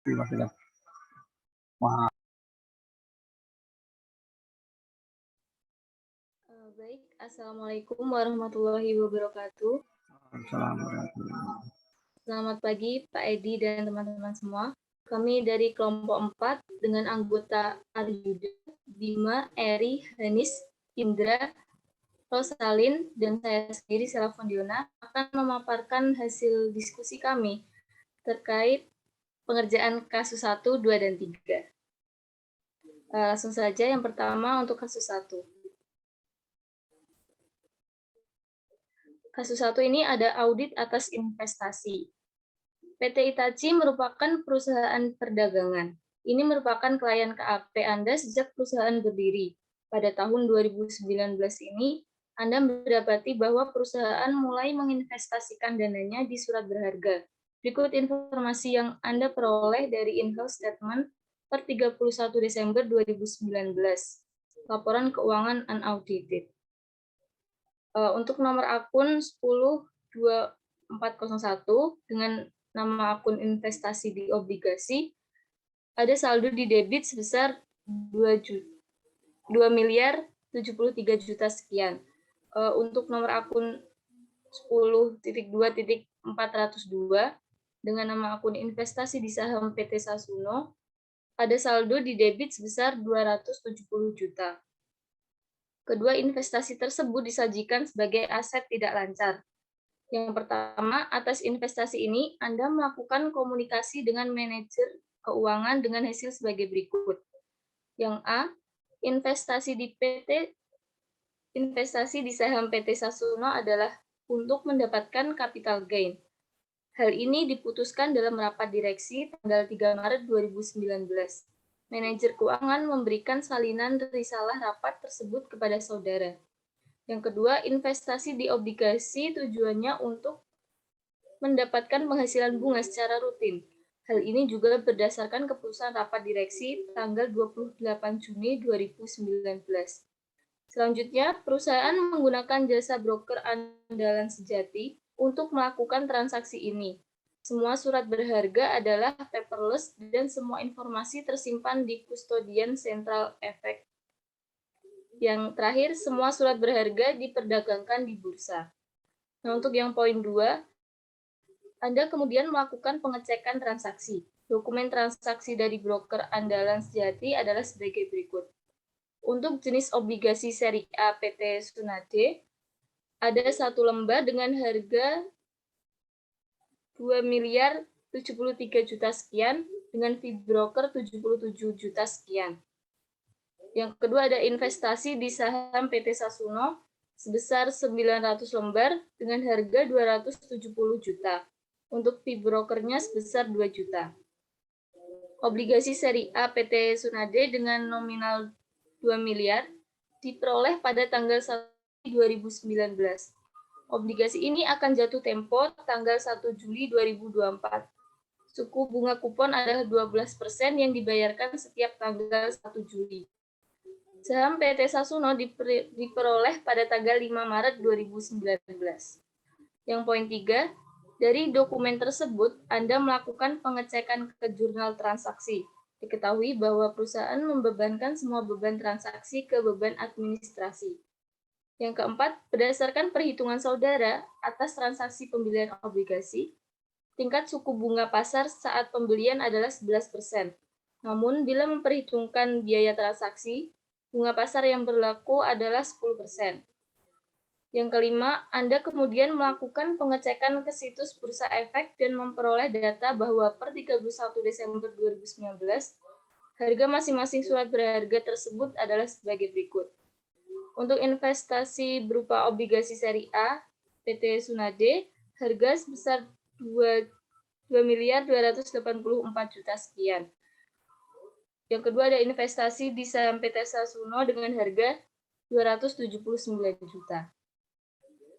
Baik, Assalamualaikum warahmatullahi wabarakatuh. Selamat pagi Pak Edi dan teman-teman semua. Kami dari kelompok 4 dengan anggota Aryuda, Bima, Eri, Hanis, Indra, Rosalin, dan saya sendiri, Sela Fondiona, akan memaparkan hasil diskusi kami terkait pengerjaan kasus 1, 2, dan 3. Langsung saja yang pertama untuk kasus 1. Kasus 1 ini ada audit atas investasi. PT Itachi merupakan perusahaan perdagangan. Ini merupakan klien KAP Anda sejak perusahaan berdiri. Pada tahun 2019 ini, Anda mendapati bahwa perusahaan mulai menginvestasikan dananya di surat berharga. Berikut informasi yang Anda peroleh dari in-house statement per 31 Desember 2019. Laporan keuangan unaudited. Untuk nomor akun 102401 dengan nama akun investasi di obligasi, ada saldo di debit sebesar 2.073 sekian. Untuk nomor akun 10.2.402 dengan nama akun investasi di saham PT Sasuno, ada saldo di debit sebesar 270 juta. Kedua investasi tersebut disajikan sebagai aset tidak lancar. Yang pertama, atas investasi ini, Anda melakukan komunikasi dengan manajer keuangan dengan hasil sebagai berikut. Yang A, investasi di saham PT Sasuno adalah untuk mendapatkan capital gain. Hal ini diputuskan dalam rapat direksi tanggal 3 Maret 2019. Manajer keuangan memberikan salinan risalah rapat tersebut kepada saudara. Yang kedua, investasi di obligasi tujuannya untuk mendapatkan penghasilan bunga secara rutin. Hal ini juga berdasarkan keputusan rapat direksi tanggal 28 Juni 2019. Selanjutnya, perusahaan menggunakan jasa broker andalan sejati untuk melakukan transaksi ini. Semua surat berharga adalah paperless dan semua informasi tersimpan di kustodian Central Efek. Yang terakhir, semua surat berharga diperdagangkan di bursa. Nah, untuk yang poin 2, Anda kemudian melakukan pengecekan transaksi. Dokumen transaksi dari broker andalan sejati adalah sebagai berikut. Untuk jenis obligasi seri A PT Tsunade, ada 1 lembar dengan harga 2.073 juta sekian dengan fee broker 77 juta sekian. Yang kedua ada investasi di saham PT Sasuno sebesar 900 lembar dengan harga 270 juta. Untuk fee brokernya sebesar 2 juta. Obligasi seri A PT Tsunade dengan nominal 2 miliar diperoleh pada tanggal 1 Juli 2019. Obligasi ini akan jatuh tempo tanggal 1 Juli 2024. Suku bunga kupon adalah 12% yang dibayarkan setiap tanggal 1 Juli. Saham PT Sasuno diperoleh pada tanggal 5 Maret 2019. Yang poin 3, dari dokumen tersebut, Anda melakukan pengecekan ke jurnal transaksi. Diketahui bahwa perusahaan membebankan semua beban transaksi ke beban administrasi. Yang keempat, berdasarkan perhitungan saudara atas transaksi pembelian obligasi, tingkat suku bunga pasar saat pembelian adalah 11%. Namun, bila memperhitungkan biaya transaksi, bunga pasar yang berlaku adalah 10%. Yang kelima, Anda kemudian melakukan pengecekan ke situs Bursa Efek dan memperoleh data bahwa per 31 Desember 2019, harga masing-masing surat berharga tersebut adalah sebagai berikut. Untuk investasi berupa obligasi seri A, PT Tsunade, harga sebesar 2.284 juta sekian. Yang kedua ada investasi di saham PT Sasuno dengan harga 279 juta.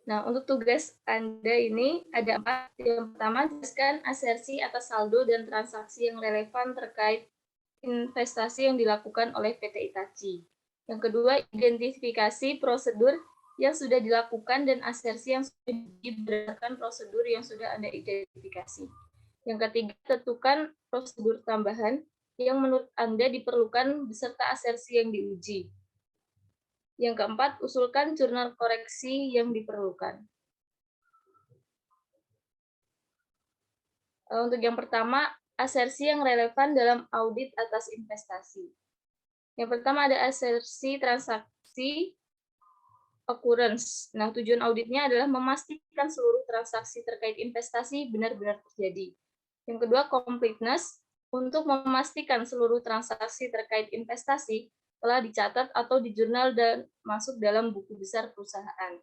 Nah, untuk tugas Anda ini ada 4. Yang pertama, jelaskan asersi atas saldo dan transaksi yang relevan terkait investasi yang dilakukan oleh PT Itachi. Yang kedua, identifikasi prosedur yang sudah dilakukan dan asersi yang sudah berdasarkan prosedur yang sudah Anda identifikasi. Yang ketiga, tentukan prosedur tambahan yang menurut Anda diperlukan beserta asersi yang diuji. Yang keempat, usulkan jurnal koreksi yang diperlukan. Untuk yang pertama, asersi yang relevan dalam audit atas investasi. Yang pertama ada asersi transaksi occurrence. Nah, tujuan auditnya adalah memastikan seluruh transaksi terkait investasi benar-benar terjadi. Yang kedua, completeness, untuk memastikan seluruh transaksi terkait investasi telah dicatat atau di jurnal dan masuk dalam buku besar perusahaan.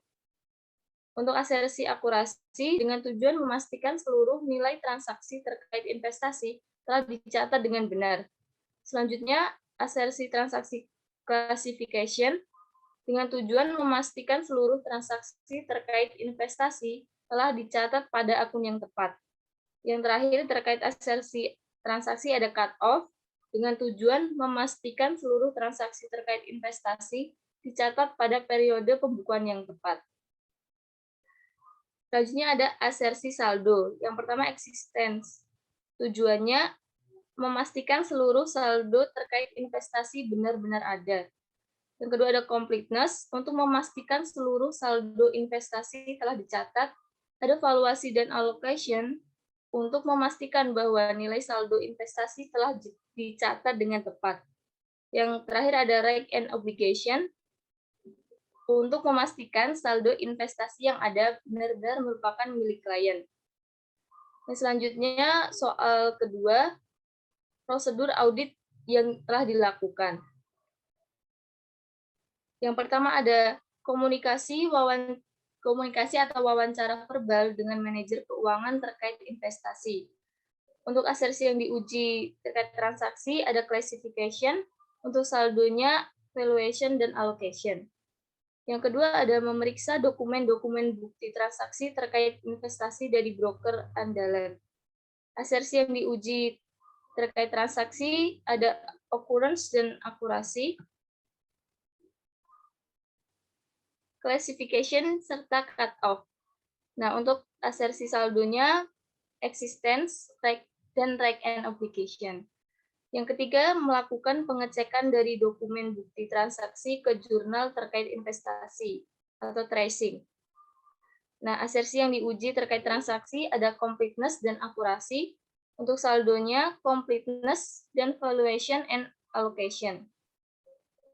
Untuk asersi akurasi, dengan tujuan memastikan seluruh nilai transaksi terkait investasi telah dicatat dengan benar. Selanjutnya, asersi transaksi classification, dengan tujuan memastikan seluruh transaksi terkait investasi telah dicatat pada akun yang tepat. Yang terakhir, terkait asersi transaksi ada cut-off, dengan tujuan memastikan seluruh transaksi terkait investasi dicatat pada periode pembukuan yang tepat. Selanjutnya ada asersi saldo. Yang pertama, existence. Tujuannya memastikan seluruh saldo terkait investasi benar-benar ada. Yang kedua ada completeness, untuk memastikan seluruh saldo investasi telah dicatat. Ada valuasi dan allocation, untuk memastikan bahwa nilai saldo investasi telah dicatat dengan tepat. Yang terakhir ada right and obligation, untuk memastikan saldo investasi yang ada benar-benar merupakan milik klien. Nah, selanjutnya soal kedua, prosedur audit yang telah dilakukan. Yang pertama ada komunikasi atau wawancara verbal dengan manajer keuangan terkait investasi. Untuk asersi yang diuji terkait transaksi ada classification, untuk saldonya valuation dan allocation. Yang kedua ada memeriksa dokumen-dokumen bukti transaksi terkait investasi dari broker andalan. Asersi yang diuji terkait transaksi ada occurrence dan akurasi, classification, serta cut-off. Nah, untuk asersi saldonya existence, dan right and obligation. Yang ketiga, melakukan pengecekan dari dokumen bukti transaksi ke jurnal terkait investasi atau tracing. Nah, asersi yang diuji terkait transaksi ada completeness dan akurasi. Untuk saldonya, completeness dan valuation and allocation.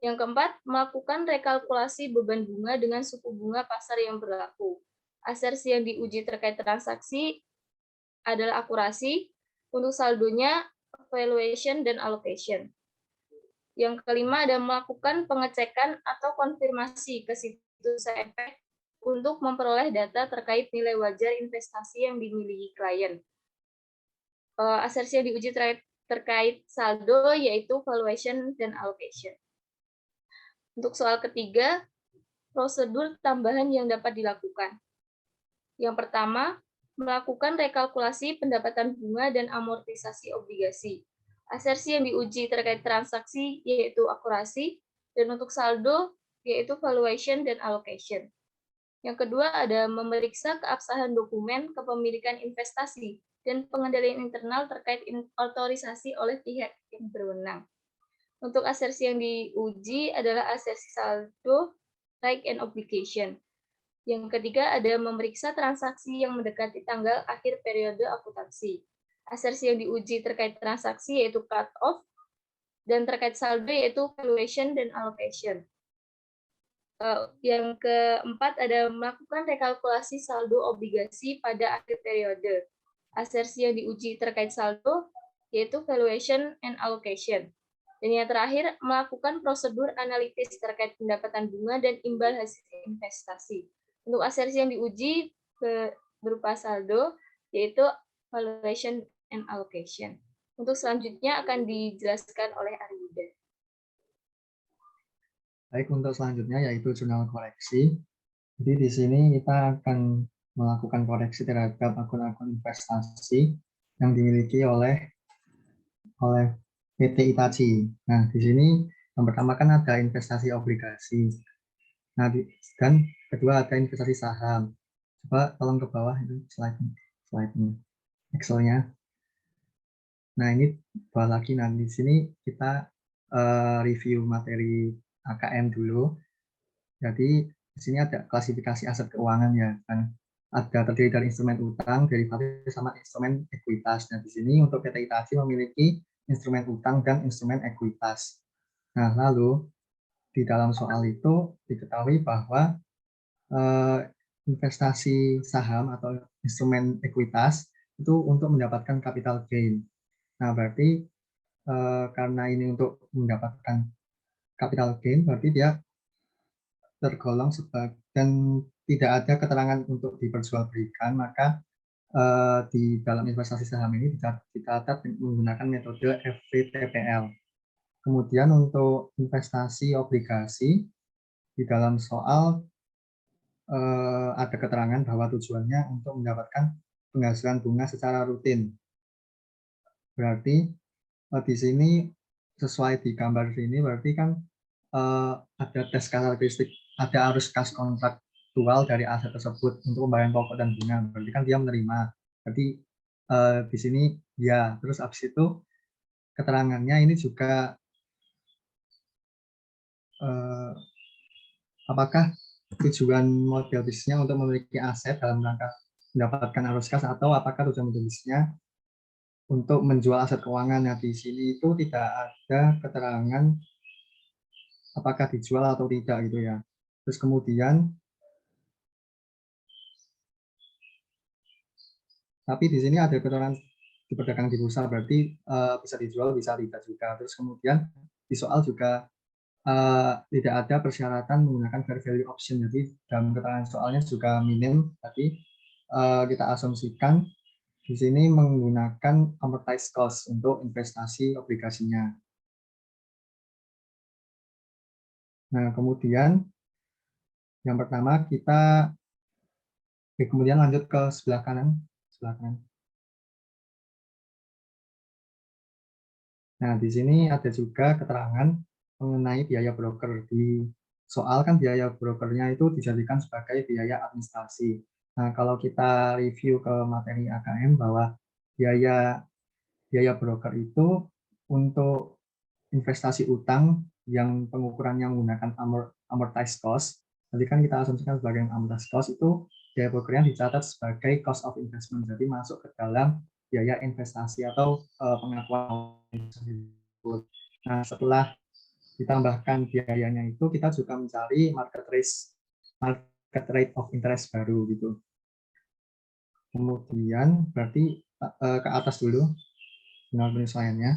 Yang keempat, melakukan rekalkulasi beban bunga dengan suku bunga pasar yang berlaku. Asersi yang diuji terkait transaksi adalah akurasi. Untuk saldonya, valuation dan allocation. Yang kelima ada melakukan pengecekan atau konfirmasi ke situs efek untuk memperoleh data terkait nilai wajar investasi yang dimiliki klien. Asersi yang diuji terkait saldo yaitu valuation dan allocation. Untuk soal ketiga, prosedur tambahan yang dapat dilakukan. Yang pertama, melakukan rekalkulasi pendapatan bunga dan amortisasi obligasi. Asersi yang diuji terkait transaksi yaitu akurasi, dan untuk saldo yaitu valuation dan allocation. Yang kedua ada memeriksa keabsahan dokumen kepemilikan investasi dan pengendalian internal terkait otorisasi oleh pihak yang berwenang. Untuk asersi yang diuji adalah asersi saldo, right and obligation. Yang ketiga ada memeriksa transaksi yang mendekati tanggal akhir periode akuntansi. Asersi yang diuji terkait transaksi yaitu cut-off, dan terkait saldo yaitu valuation dan allocation. Yang keempat ada melakukan rekalkulasi saldo obligasi pada akhir periode. Asersi yang diuji terkait saldo yaitu valuation and allocation. Dan yang terakhir, melakukan prosedur analitis terkait pendapatan bunga dan imbal hasil investasi. Untuk asersi yang diuji berupa saldo, yaitu valuation and allocation. Untuk selanjutnya akan dijelaskan oleh Ariyuda. Baik, untuk selanjutnya yaitu jurnal koreksi. Jadi di sini kita akan melakukan koreksi terhadap akun-akun investasi yang dimiliki oleh PT Itachi. Nah, di sini yang pertama kan ada investasi obligasi. Nah, dan kedua ada investasi saham. Coba tolong ke bawah itu slide-nya, Excel-nya. Nah, ini bahwa lagi nanti di sini kita review materi AKM dulu. Jadi di sini ada klasifikasi aset keuangan ya, kan ada terdiri dari instrumen utang, derivatif sama instrumen ekuitas. Nah, di sini untuk PT Itachi memiliki instrumen utang dan instrumen ekuitas. Nah, lalu di dalam soal itu diketahui bahwa investasi saham atau instrumen ekuitas itu untuk mendapatkan capital gain. Nah, berarti karena ini untuk mendapatkan capital gain, berarti dia tergolong sebagai dan tidak ada keterangan untuk diperjualbelikan, maka di dalam investasi saham ini dicatat menggunakan metode FVTPL. Kemudian untuk investasi obligasi di dalam soal ada keterangan bahwa tujuannya untuk mendapatkan penghasilan bunga secara rutin. Berarti di sini sesuai di gambar ini berarti kan ada tes karakteristik, ada arus kas kontraktual dari aset tersebut untuk pembayaran pokok dan bunga. Berarti kan dia menerima. Berarti di sini ya, terus habis itu keterangannya ini juga apakah tujuan model bisnisnya untuk memiliki aset dalam rangka mendapatkan arus kas atau apakah tujuan model bisnisnya untuk menjual aset keuangan. Nah, di sini itu tidak ada keterangan apakah dijual atau tidak gitu ya. Terus kemudian, tapi di sini ada keterangan diperdagangkan di bursa, berarti bisa dijual, bisa tidak juga. Terus kemudian di soal juga tidak ada persyaratan menggunakan fair value option. Jadi dalam keterangan soalnya juga minim. Tapi kita asumsikan di sini menggunakan amortized cost untuk investasi obligasinya. Nah, kemudian yang pertama kita kemudian lanjut ke sebelah kanan. Nah, di sini ada juga keterangan mengenai biaya broker. Di soal kan biaya brokernya itu dijadikan sebagai biaya administrasi. Nah, kalau kita review ke materi AKM bahwa biaya broker itu untuk investasi utang yang pengukurannya menggunakan amortized cost. Jadi kan kita asumsikan sebagai amortized cost itu biaya brokernya dicatat sebagai cost of investment. Jadi masuk ke dalam biaya investasi atau pengakuan. Nah, setelah ditambahkan biayanya itu kita juga mencari market rate of interest baru gitu. Kemudian berarti ke atas dulu dengan penyesuaiannya.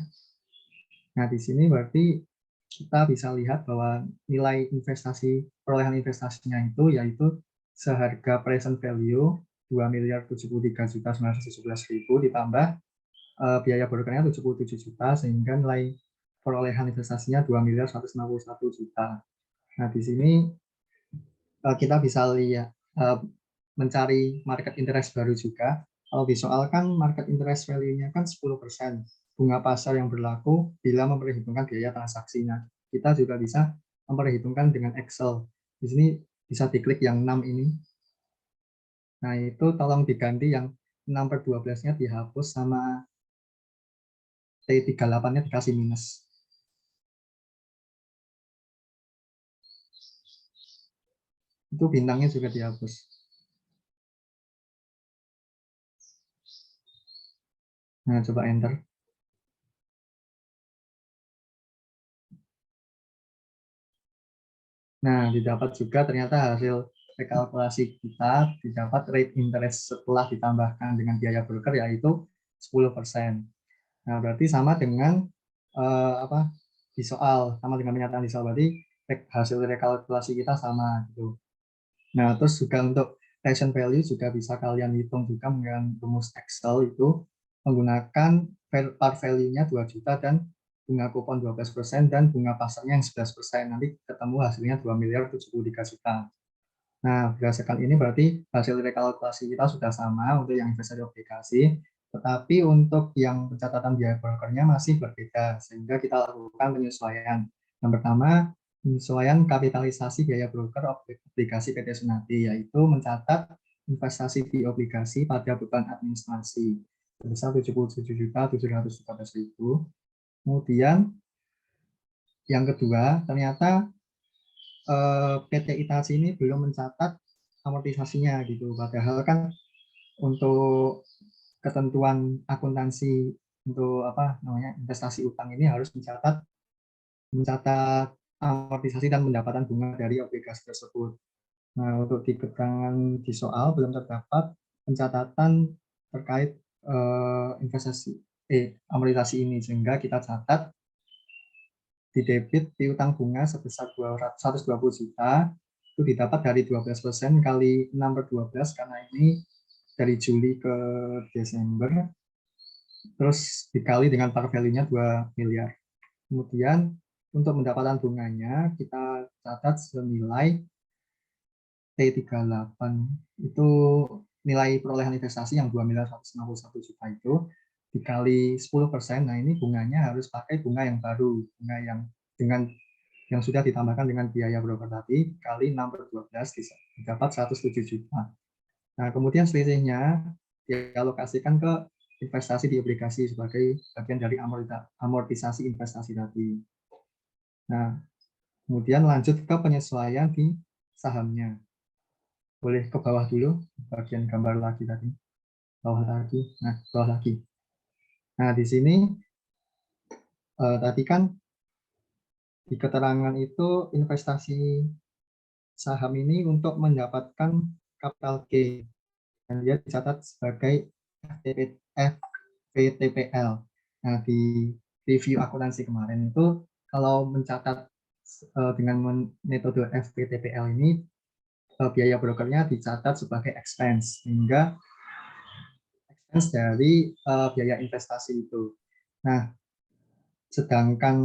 Nah, di sini berarti kita bisa lihat bahwa nilai perolehan investasinya itu yaitu seharga present value 2.073.917.000 ditambah biaya brokernya 77 juta sehingga nilai perolehan investasinya 2.151.000.000. Nah, di sini kita bisa lihat mencari market interest baru juga. Kalau disoalkan market interest value-nya kan 10% bunga pasar yang berlaku bila memperhitungkan biaya transaksinya. Kita juga bisa memperhitungkan dengan Excel. Di sini bisa diklik yang 6 ini. Nah, itu tolong diganti yang 6/12-nya dihapus sama T38-nya dikasih minus. Itu bintangnya juga dihapus. Nah, coba enter. Nah, didapat juga ternyata hasil rekalkulasi kita didapat rate interest setelah ditambahkan dengan biaya broker yaitu 10%. Nah, berarti sama dengan di soal, sama dengan pernyataan di soal, berarti hasil rekalkulasi kita sama gitu. Nah, terus juga untuk present value juga bisa kalian hitung juga menggunakan rumus Excel itu menggunakan par value-nya 2 juta dan bunga kupon 12% dan bunga pasarnya yang 11%. Nanti ketemu hasilnya 2.073.000.000. Nah, berdasarkan ini berarti hasil rekalkulasi kita sudah sama untuk yang investasi obligasi, tetapi untuk yang pencatatan biaya brokernya masih berbeda, sehingga kita lakukan penyesuaian. Yang pertama, penyesuaian kapitalisasi biaya broker obligasi PT Sunati, yaitu mencatat investasi di obligasi pada beban administrasi. sebesar 77.713.000. Kemudian yang kedua, ternyata PT Itachi ini belum mencatat amortisasinya gitu. Padahal kan untuk ketentuan akuntansi untuk apa namanya investasi utang ini harus mencatat amortisasi dan pendapatan bunga dari obligasi tersebut. Nah, untuk di keterangan di soal belum terdapat pencatatan terkait investasi amortisasi ini, sehingga kita catat di debit piutang bunga sebesar 120 juta itu didapat dari 12% kali 6/12 karena ini dari Juli ke Desember, terus dikali dengan par value-nya 2 miliar. Kemudian untuk pendapatan bunganya kita catat senilai T38, itu nilai perolehan investasi yang 2.161 juta itu dikali 10%. Nah, ini bunganya harus pakai bunga yang baru, bunga yang dengan yang sudah ditambahkan dengan biaya broker tadi kali 6/12 didapat 107 juta. Nah, kemudian selisihnya dialokasikan ke investasi di obligasi sebagai bagian dari amortisasi investasi tadi. Nah, kemudian lanjut ke penyesuaian di sahamnya. Boleh ke bawah dulu, bagian gambar lagi tadi. Bawah lagi. Nah, bawah lagi. Nah, di sini tadi kan di keterangan itu investasi saham ini untuk mendapatkan capital gain. Dan dia dicatat sebagai FVTPL. Nah, di review akuntansi kemarin itu kalau mencatat dengan metode FVTPL ini biaya brokernya dicatat sebagai expense, sehingga expense dari biaya investasi itu. Nah, sedangkan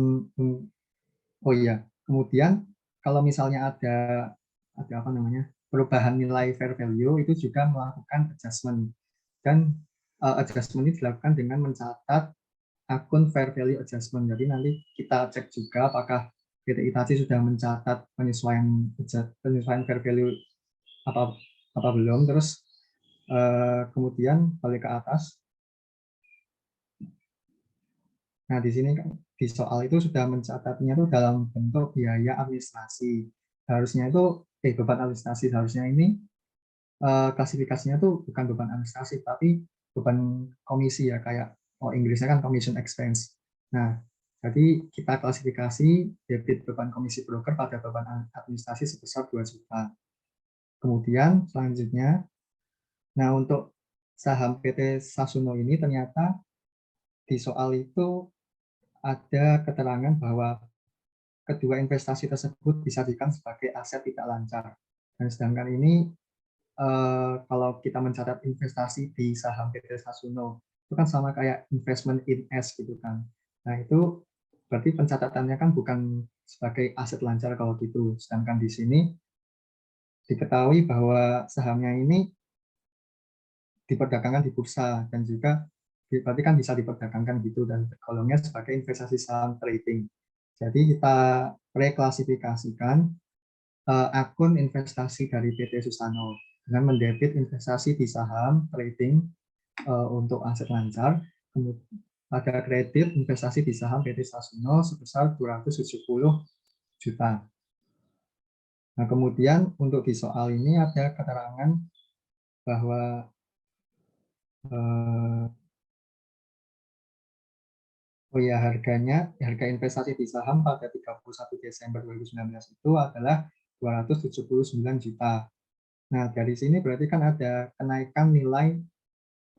oh iya, kemudian kalau misalnya ada apa namanya perubahan nilai fair value itu juga melakukan adjustment, dan adjustment ini dilakukan dengan mencatat akun fair value adjustment. Jadi nanti kita cek juga apakah PT Itachi sudah mencatat penyesuaian fair value apa apa belum. Terus kemudian balik ke atas. Nah, di sini kan di soal itu sudah mencatatnya itu dalam bentuk biaya administrasi. Harusnya itu beban administrasi, harusnya ini klasifikasinya tuh bukan beban administrasi tapi beban komisi ya, kayak Inggrisnya kan commission expense. Nah, jadi kita klasifikasi debit beban komisi broker pada beban administrasi sebesar 2 juta. Kemudian selanjutnya, nah untuk saham PT Sasuno ini ternyata di soal itu ada keterangan bahwa kedua investasi tersebut disajikan sebagai aset tidak lancar. Dan sedangkan ini kalau kita mencatat investasi di saham PT Sasuno itu kan sama kayak investment in S gitu kan. Nah, itu berarti pencatatannya kan bukan sebagai aset lancar kalau gitu. Sedangkan di sini diketahui bahwa sahamnya ini diperdagangkan di bursa dan juga berarti kan bisa diperdagangkan gitu dan tergolongnya sebagai investasi saham trading. Jadi kita reklasifikasikan akun investasi dari PT Susano dengan mendebit investasi di saham trading untuk aset lancar, kemudian ada kredit investasi di saham PT Sasuno sebesar 270 juta. Nah, kemudian untuk di soal ini ada keterangan bahwa harga investasi di saham pada 31 Desember 2019 itu adalah 279 juta. Nah, dari sini berarti kan ada kenaikan nilai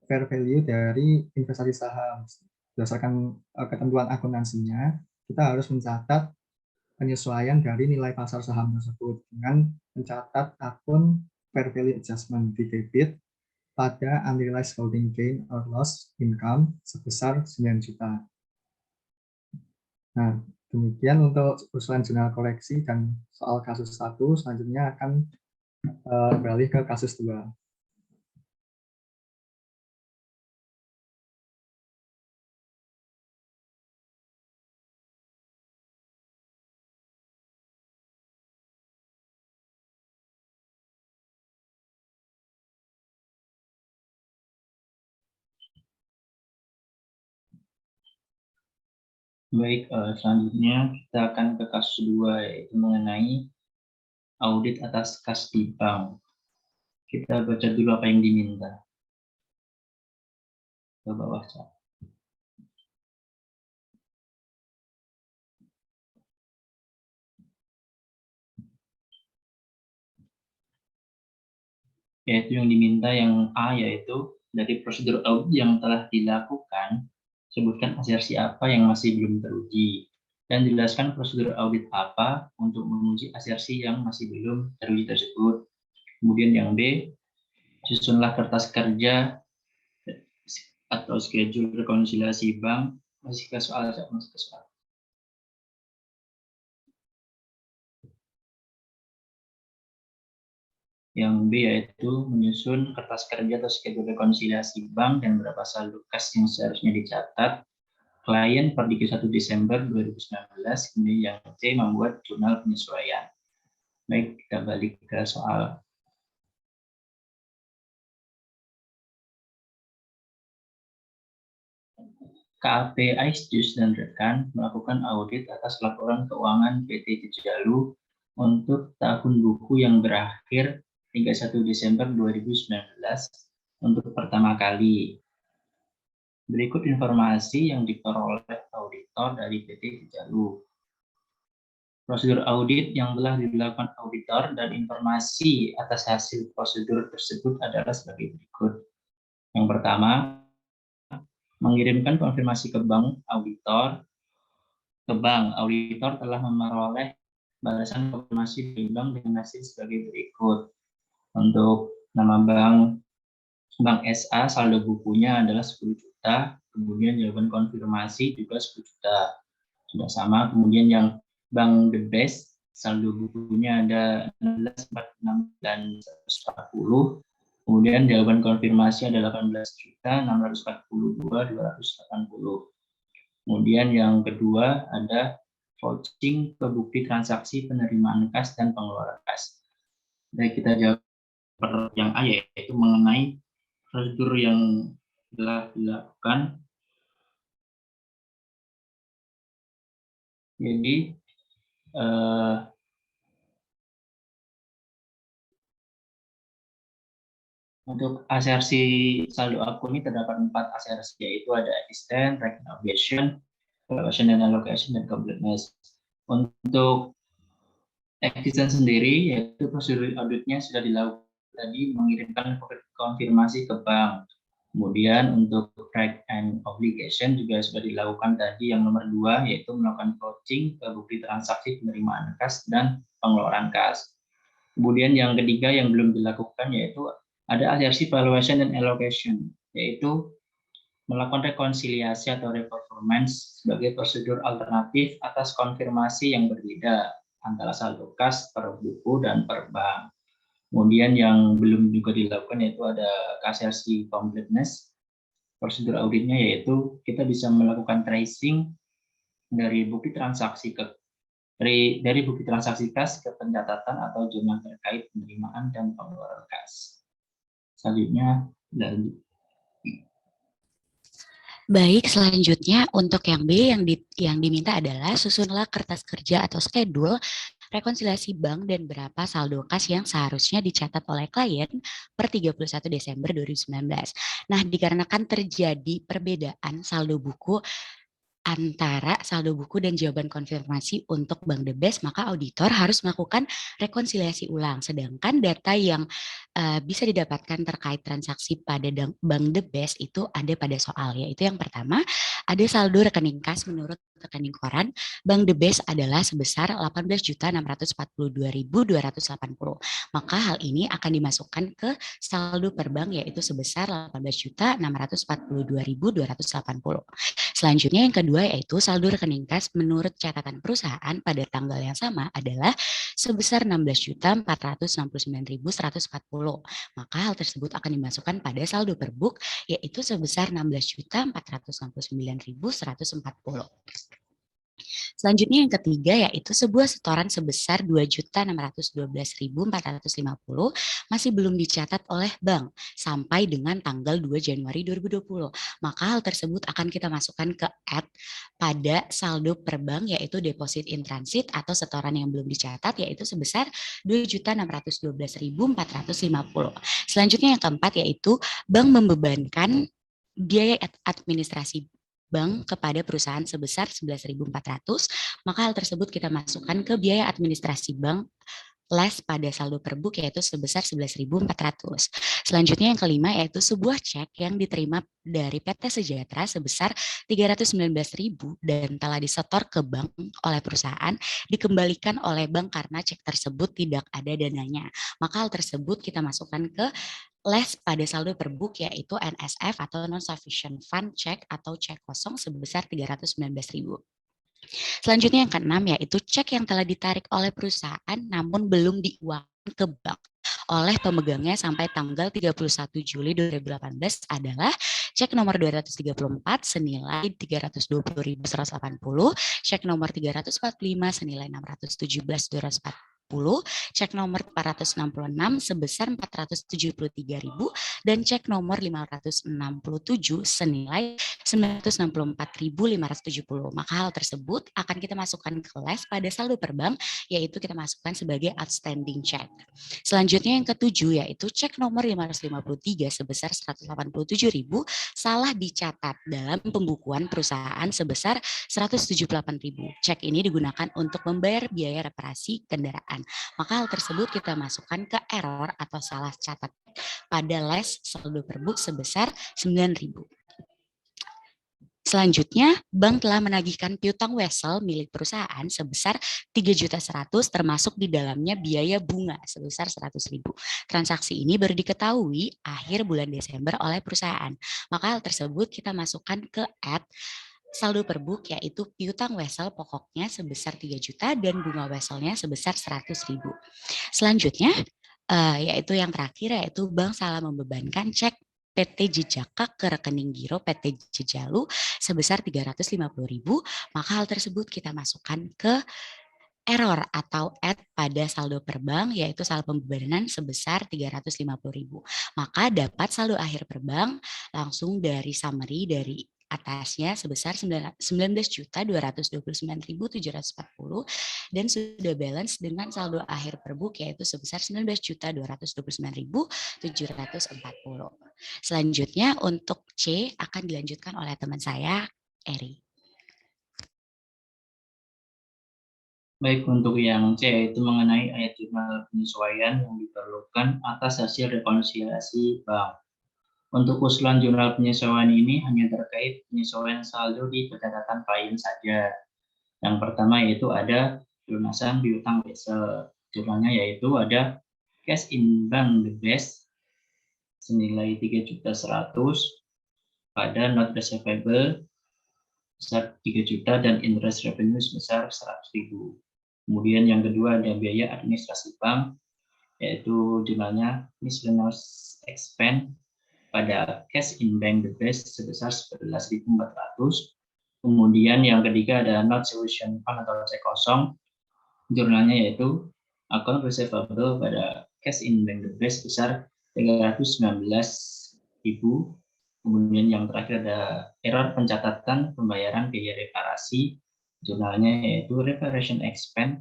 fair value dari investasi saham. Berdasarkan ketentuan akuntansinya, kita harus mencatat penyesuaian dari nilai pasar saham tersebut dengan mencatat akun fair value adjustment di debit pada unrealized holding gain or loss income sebesar 9 juta. Nah, demikian untuk usulan jurnal koreksi dan soal kasus 1. Selanjutnya akan beralih ke kasus 2. Baik, selanjutnya kita akan ke kasus 2, yaitu mengenai audit atas kas di bank. Kita baca dulu apa yang diminta. Ke bawah, Cak. Yaitu yang diminta yang A, yaitu dari prosedur audit yang telah dilakukan, sebutkan asersi apa yang masih belum teruji, dan jelaskan prosedur audit apa untuk menguji asersi yang masih belum teruji tersebut. Kemudian yang B, susunlah kertas kerja atau schedule rekonsiliasi bank. Masih ke soal. Yang B yaitu menyusun kertas kerja atau schedule rekonsiliasi bank dan berapa saldo kas yang seharusnya dicatat klien per 31 Desember 2019. Kemudian yang C membuat jurnal penyesuaian. Baik, kita balik ke soal. KAP Aisjus dan rekan melakukan audit atas laporan keuangan PT Jejalu untuk tahun buku yang berakhir 31 Desember 2019 untuk pertama kali. Berikut informasi yang diperoleh auditor dari PT Jejalu. Prosedur audit yang telah dilakukan auditor dan informasi atas hasil prosedur tersebut adalah sebagai berikut. Yang pertama, mengirimkan konfirmasi ke bank auditor. Auditor telah memperoleh balasan konfirmasi dari bank dengan hasil sebagai berikut. Untuk nama bank SA, saldo bukunya adalah 10 juta, kemudian jawaban konfirmasi juga 10 juta. Sudah sama. Kemudian yang Bank The Best, saldo bukunya ada 16, 46, dan 140. Kemudian jawaban konfirmasi ada 18.642.280. Kemudian yang kedua ada vouching ke bukti transaksi penerimaan kas dan pengeluaran kas. Jadi kita jawab yang A, yaitu mengenai prosedur yang telah dilakukan. Jadi untuk asersi saldo akun ini terdapat 4 asersi, yaitu ada existence, tracking obligation, valuation and allocation, dan completeness. Untuk existence sendiri, yaitu prosedur auditnya sudah dilakukan tadi, mengirimkan konfirmasi ke bank. Kemudian untuk track and obligation juga sudah dilakukan tadi, yang nomor 2, yaitu melakukan vouching ke bukti transaksi penerimaan kas dan pengeluaran kas. Kemudian yang ketiga yang belum dilakukan yaitu ada asersi valuation dan allocation, yaitu melakukan rekonsiliasi atau reperformance sebagai prosedur alternatif atas konfirmasi yang berbeda antara saldo kas per buku dan per bank. Kemudian yang belum juga dilakukan yaitu ada asersi completeness. Prosedur auditnya yaitu kita bisa melakukan tracing dari bukti transaksi kas ke pencatatan atau jurnal terkait penerimaan dan pengeluaran kas. Selanjutnya lanjut. Baik, selanjutnya untuk yang B yang diminta adalah susunlah kertas kerja atau schedule rekonsiliasi bank dan berapa saldo kas yang seharusnya dicatat oleh klien per 31 Desember 2019. Nah, dikarenakan terjadi perbedaan saldo buku antara saldo buku dan jawaban konfirmasi untuk Bank The Best, maka auditor harus melakukan rekonsiliasi ulang. Sedangkan data yang bisa didapatkan terkait transaksi pada Bank The Best itu ada pada soal, yaitu yang pertama, ada saldo rekening kas menurut rekening koran Bank The Best adalah sebesar 18.642.280. Maka hal ini akan dimasukkan ke saldo per bank, yaitu sebesar 18.642.280. Selanjutnya yang kedua yaitu saldo rekening kas menurut catatan perusahaan pada tanggal yang sama adalah sebesar 16.469.140. Maka hal tersebut akan dimasukkan pada saldo per book yaitu sebesar 16.469.140. Selanjutnya yang ketiga yaitu sebuah setoran sebesar 2.612.450 masih belum dicatat oleh bank sampai dengan tanggal 2 Januari 2020. Maka hal tersebut akan kita masukkan ke add pada saldo per bank yaitu deposit in transit atau setoran yang belum dicatat yaitu sebesar 2.612.450. Selanjutnya yang keempat yaitu bank membebankan biaya administrasi bank kepada perusahaan sebesar 11.400, maka hal tersebut kita masukkan ke biaya administrasi bank less pada saldo per book yaitu sebesar 11.400. Selanjutnya yang kelima yaitu sebuah cek yang diterima dari PT Sejahtera sebesar 319.000 dan telah disetor ke bank oleh perusahaan dikembalikan oleh bank karena cek tersebut tidak ada dananya. Maka hal tersebut kita masukkan ke less pada saldo per book yaitu NSF atau non-sufficient fund check atau cek kosong sebesar 319.000. Selanjutnya yang keenam yaitu cek yang telah ditarik oleh perusahaan namun belum diuangkan ke bank oleh pemegangnya sampai tanggal 31 Juli 2018 adalah cek nomor 234 senilai 320.180, cek nomor 345 senilai 617.240, cek nomor 466 sebesar 473.000 dan cek nomor 567 senilai 964.570. Maka hal tersebut akan kita masukkan ke less pada saldo per bank yaitu kita masukkan sebagai outstanding check. Selanjutnya yang ketujuh yaitu cek nomor 553 sebesar 187.000 salah dicatat dalam pembukuan perusahaan sebesar 178.000. Cek ini digunakan untuk membayar biaya reparasi kendaraan. Maka hal tersebut kita masukkan ke error atau salah catat pada less saldo per book sebesar 9.000. Selanjutnya, bank telah menagihkan piutang wesel milik perusahaan sebesar 3.100.000 termasuk di dalamnya biaya bunga sebesar 100.000. Transaksi ini baru diketahui akhir bulan Desember oleh perusahaan. Maka hal tersebut kita masukkan ke add saldo per book yaitu piutang wesel pokoknya sebesar 3 juta dan bunga weselnya sebesar 100.000. Selanjutnya, yaitu yang terakhir yaitu bank salah membebankan cek PT Jejaka ke rekening giro PT Jejalu sebesar 350.000, maka hal tersebut kita masukkan ke error atau add pada saldo per bank yaitu saldo pembebanan sebesar 350.000. Maka dapat saldo akhir per bank langsung dari summary dari atasnya sebesar 19.229.740 dan sudah balance dengan saldo akhir per book yaitu sebesar 19.229.740. Selanjutnya untuk C akan dilanjutkan oleh teman saya, Eri. Baik, untuk yang C itu mengenai ayat jurnal penyesuaian yang diperlukan atas hasil rekonsiliasi bank. Untuk usulan jurnal penyesuaian ini hanya terkait penyesuaian saldo di pencatatan klien saja. Yang pertama yaitu ada pelunasan piutang wesel. Jurnalnya yaitu ada cash in bank the best senilai 3.100.000 pada not receivable sebesar 3 juta dan interest revenue sebesar 100.000. Kemudian yang kedua ada biaya administrasi bank yaitu jurnalnya miscellaneous expense pada cash in bank the best sebesar 11.400. Kemudian yang ketiga ada not solution fund atau cek kosong. Jurnalnya yaitu account receivable pada cash in bank the best sebesar 319.000. Kemudian yang terakhir ada error pencatatan pembayaran biaya reparasi. Jurnalnya yaitu reparation expense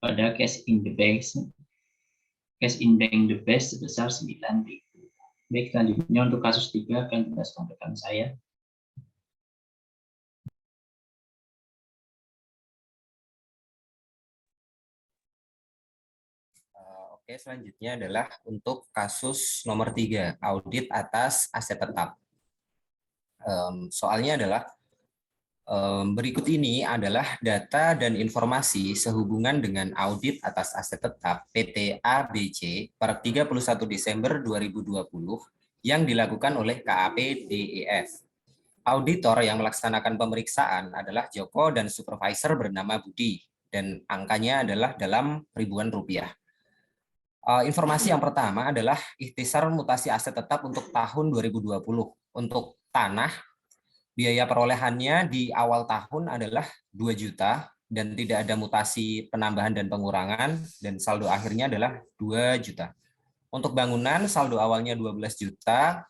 pada cash in bank the best sebesar 9.000. Baik, selanjutnya untuk kasus 3 akan kita sampaikan saya. Oke, selanjutnya adalah untuk kasus nomor 3, audit atas aset tetap. Soalnya adalah berikut ini adalah data dan informasi sehubungan dengan audit atas aset tetap PT ABC per 31 Desember 2020 yang dilakukan oleh KAP DEF. Auditor yang melaksanakan pemeriksaan adalah Joko dan supervisor bernama Budi dan angkanya adalah dalam ribuan rupiah. Informasi yang pertama adalah ikhtisar mutasi aset tetap untuk tahun 2020 untuk tanah biaya perolehannya di awal tahun adalah 2 juta dan tidak ada mutasi penambahan dan pengurangan, dan saldo akhirnya adalah 2 juta. Untuk bangunan, saldo awalnya 12 juta,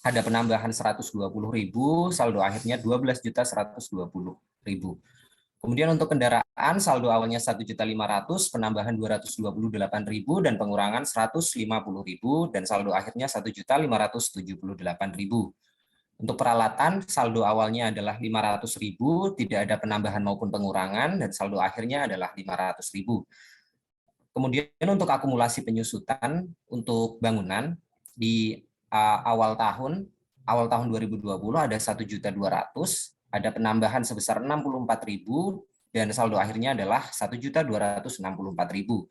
ada penambahan 120.000, saldo akhirnya 12.120.000. Kemudian untuk kendaraan, saldo awalnya 1.500.000, penambahan 228.000 dan pengurangan 150.000, dan saldo akhirnya 1.578.000. Untuk peralatan, saldo awalnya adalah 500.000, tidak ada penambahan maupun pengurangan, dan saldo akhirnya adalah 500.000. Kemudian untuk akumulasi penyusutan untuk bangunan di awal tahun 2020 ada 1.200.000, ada penambahan sebesar 64.000, dan saldo akhirnya adalah 1.264.000.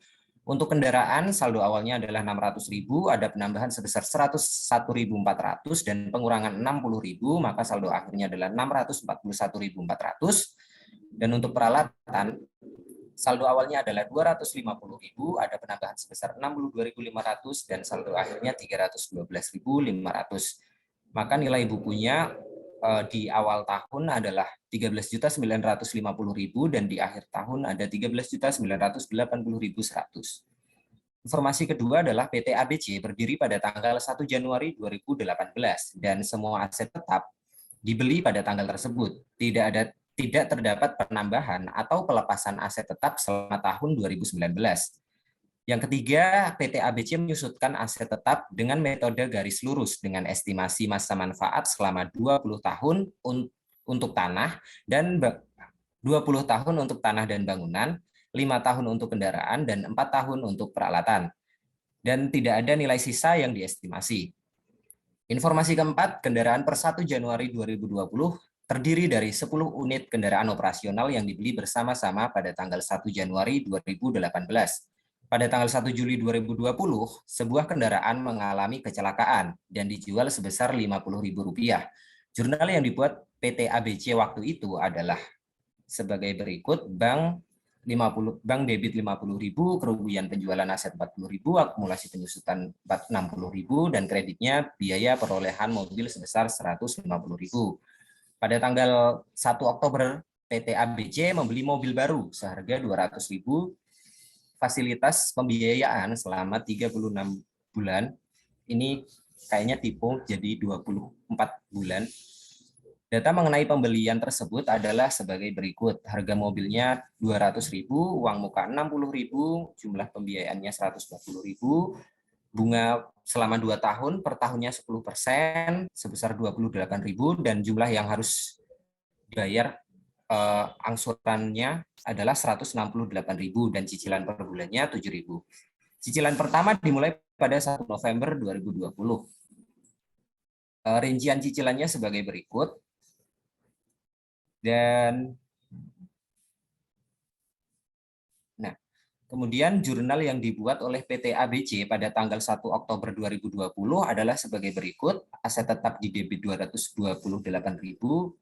Untuk kendaraan, saldo awalnya adalah 600.000, ada penambahan sebesar 101.400 dan pengurangan 60.000, maka saldo akhirnya adalah 641.400. Dan untuk peralatan, saldo awalnya adalah 250.000, ada penambahan sebesar 62.500 dan saldo akhirnya 312.500. Maka nilai bukunya di awal tahun adalah 13.950.000 dan di akhir tahun ada 13.980.100. Informasi kedua adalah PT ABC berdiri pada tanggal 1 Januari 2018 dan semua aset tetap dibeli pada tanggal tersebut. Tidak terdapat penambahan atau pelepasan aset tetap selama tahun 2019. Yang ketiga, PT ABC menyusutkan aset tetap dengan metode garis lurus dengan estimasi masa manfaat selama 20 tahun untuk tanah dan 20 tahun untuk tanah dan bangunan, 5 tahun untuk kendaraan, dan 4 tahun untuk peralatan. Dan tidak ada nilai sisa yang diestimasi. Informasi keempat, kendaraan per 1 Januari 2020 terdiri dari 10 unit kendaraan operasional yang dibeli bersama-sama pada tanggal 1 Januari 2018. Pada tanggal 1 Juli 2020, sebuah kendaraan mengalami kecelakaan dan dijual sebesar Rp50.000. Jurnal yang dibuat PT ABC waktu itu adalah sebagai berikut: bank debit 50.000, kerugian penjualan aset 40.000, akumulasi penyusutan 60.000, dan kreditnya biaya perolehan mobil sebesar 150.000. Pada tanggal 1 Oktober, PT ABC membeli mobil baru seharga 200.000, fasilitas pembiayaan selama 36 bulan. Ini kayaknya tipe jadi 24 bulan. Data mengenai pembelian tersebut adalah sebagai berikut. Harga mobilnya 200.000, uang muka 60.000, jumlah pembiayaannya 120.000, bunga selama 2 tahun, per tahunnya 10% sebesar 28.000, dan jumlah yang harus dibayar angsurannya adalah 168.000 dan cicilan per bulannya 7.000. Cicilan pertama dimulai pada 1 November 2020. Rincian cicilannya sebagai berikut. Dan kemudian jurnal yang dibuat oleh PT ABC pada tanggal 1 Oktober 2020 adalah sebagai berikut. Aset tetap di debit 228.000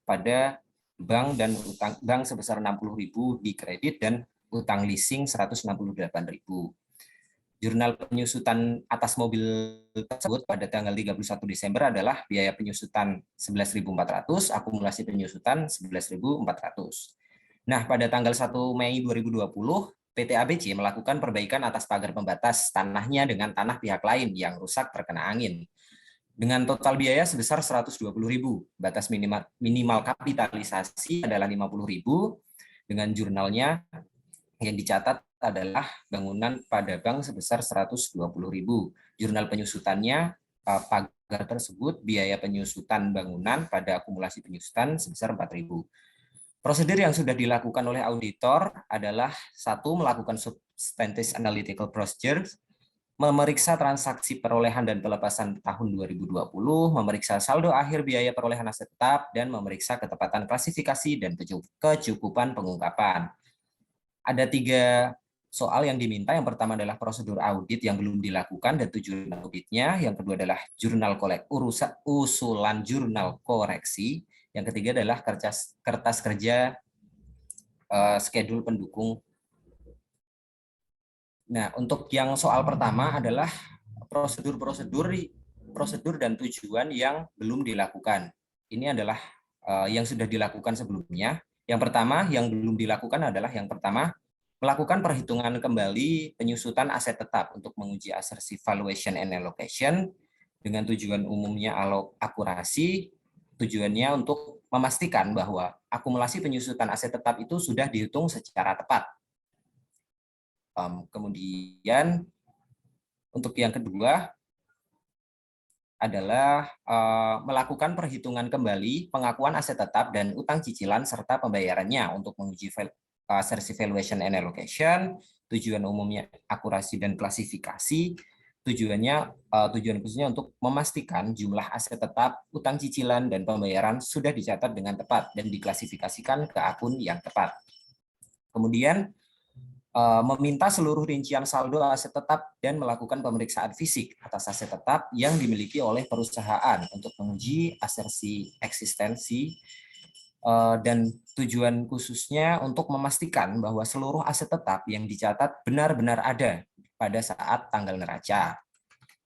pada bank dan bank sebesar 60.000 di kredit dan utang leasing 168.000. Jurnal penyusutan atas mobil tersebut pada tanggal 31 Desember adalah biaya penyusutan 11.400, akumulasi penyusutan 11.400. Nah, pada tanggal 1 Mei 2020, PT ABC melakukan perbaikan atas pagar pembatas tanahnya dengan tanah pihak lain yang rusak terkena angin. Dengan total biaya sebesar 120.000, batas minimal kapitalisasi adalah 50.000, dengan jurnalnya yang dicatat adalah bangunan pada bank sebesar 120.000. Jurnal penyusutannya pagar tersebut, biaya penyusutan bangunan pada akumulasi penyusutan sebesar 4.000. Prosedur yang sudah dilakukan oleh auditor adalah: 1. Melakukan substantive analytical procedures, memeriksa transaksi perolehan dan pelepasan tahun 2020, memeriksa saldo akhir biaya perolehan aset tetap, dan memeriksa ketepatan klasifikasi dan kecukupan pengungkapan. Ada 3 soal yang diminta. Yang pertama adalah prosedur audit yang belum dilakukan dan tujuan auditnya. Yang kedua adalah usulan jurnal koreksi. Yang ketiga adalah kertas kerja schedule pendukung. Nah, untuk yang soal pertama adalah prosedur dan tujuan yang belum dilakukan. Ini adalah yang sudah dilakukan sebelumnya. Yang pertama yang belum dilakukan adalah yang pertama melakukan perhitungan kembali penyusutan aset tetap untuk menguji assertive valuation and allocation dengan tujuan umumnya akurasi. Tujuannya untuk memastikan bahwa akumulasi penyusutan aset tetap itu sudah dihitung secara tepat. Kemudian untuk yang kedua adalah melakukan perhitungan kembali pengakuan aset tetap dan utang cicilan serta pembayarannya untuk menguji assertive valuation and allocation. Tujuan umumnya akurasi dan klasifikasi. Tujuan khususnya untuk memastikan jumlah aset tetap, utang cicilan, dan pembayaran sudah dicatat dengan tepat dan diklasifikasikan ke akun yang tepat. Kemudian meminta seluruh rincian saldo aset tetap dan melakukan pemeriksaan fisik atas aset tetap yang dimiliki oleh perusahaan untuk menguji asersi eksistensi, dan tujuan khususnya untuk memastikan bahwa seluruh aset tetap yang dicatat benar-benar ada pada saat tanggal neraca.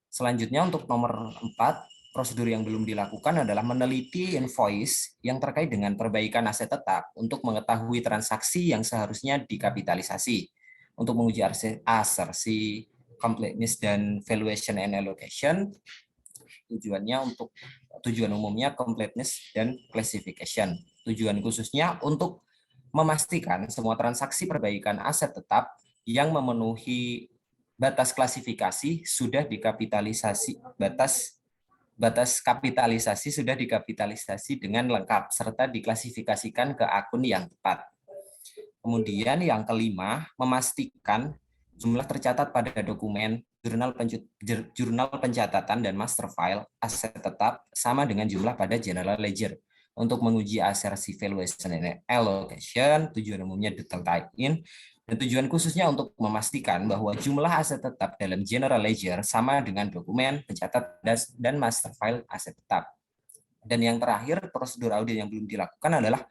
Selanjutnya untuk nomor 4, prosedur yang belum dilakukan adalah meneliti invoice yang terkait dengan perbaikan aset tetap untuk mengetahui transaksi yang seharusnya dikapitalisasi untuk menguji asersi completeness dan valuation and allocation. Tujuan umumnya completeness dan classification. Tujuan khususnya untuk memastikan semua transaksi perbaikan aset tetap yang memenuhi batas klasifikasi sudah dikapitalisasi, batas kapitalisasi sudah dikapitalisasi dengan lengkap serta diklasifikasikan ke akun yang tepat. Kemudian yang kelima, memastikan jumlah tercatat pada dokumen, jurnal pencatatan dan master file aset tetap sama dengan jumlah pada general ledger. Untuk menguji asersi valuation and allocation, tujuan umumnya detail tie-in, dan tujuan khususnya untuk memastikan bahwa jumlah aset tetap dalam general ledger sama dengan dokumen, pencatat, dan master file aset tetap. Dan yang terakhir, prosedur audit yang belum dilakukan adalah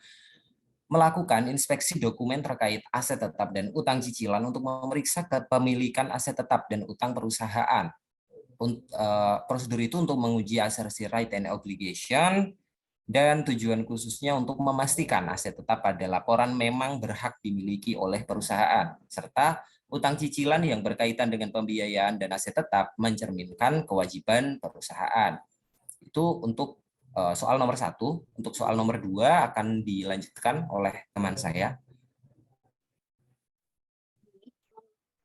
melakukan inspeksi dokumen terkait aset tetap dan utang cicilan untuk memeriksa kepemilikan aset tetap dan utang perusahaan. Prosedur itu untuk menguji asersi right and obligation, dan tujuan khususnya untuk memastikan aset tetap pada laporan memang berhak dimiliki oleh perusahaan, serta utang cicilan yang berkaitan dengan pembiayaan dan aset tetap mencerminkan kewajiban perusahaan. Itu untuk soal nomor 1. Untuk soal nomor 2 akan dilanjutkan oleh teman saya.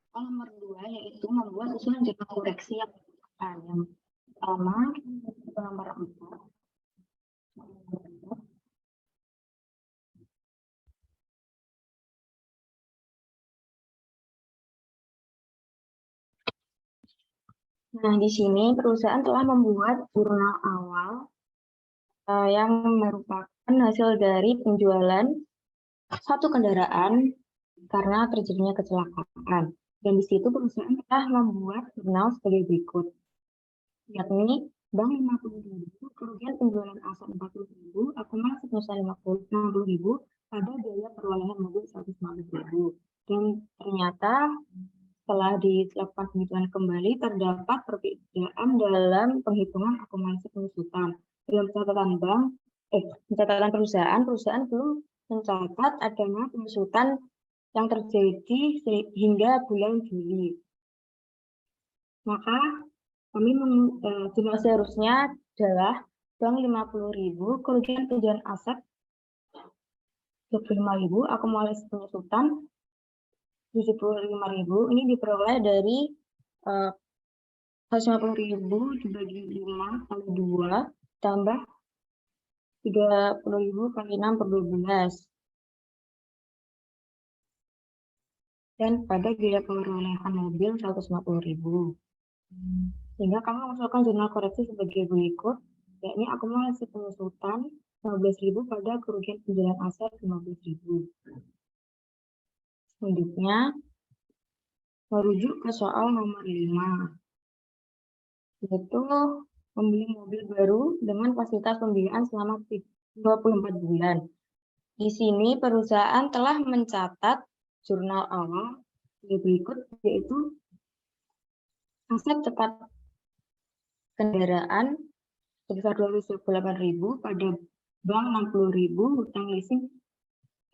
Soal nomor 2 yaitu membuat usulan jurnal koreksi yang dibutuhkan. Yang pertama, nomor 4. Nah, di sini perusahaan telah membuat jurnal awal yang merupakan hasil dari penjualan satu kendaraan karena terjadinya kecelakaan. Dan di situ perusahaan telah membuat jurnal sebagai berikut, yakni bank 50.000, kerugian penjualan aset 40.000, akumulasi penyusutan 60.000, pada biaya perolehan mobil 150.000. Dan ternyata setelah dilakukan penghitungan kembali terdapat perbedaan dalam penghitungan akumulasi penyusutan. Dalam pencatatan perusahaan belum mencatat adanya penyusutan yang terjadi hingga bulan Juli. Maka kami jumlah seharusnya adalah bank 50.000, kerugian penjualan aset 25.000, akumulasi penyusutan 75.000. Ini diperoleh dari 150.000 dibagi 5 kali 2 tambah 30.000 kali 6 per 12. Dan pada biaya perolehan mobil 150.000. Sehingga kami mengusulkan jurnal koreksi sebagai berikut, yakni akumulasi penyusutan 15.000 pada kerugian penjualan aset 15.000. Selanjutnya, merujuk ke soal nomor 5, yaitu membeli mobil baru dengan fasilitas pembiayaan selama 24 bulan. Di sini perusahaan telah mencatat jurnal awal berikut, yaitu aset tetap kendaraan sebesar 228.000 pada bank 60.000, hutang leasing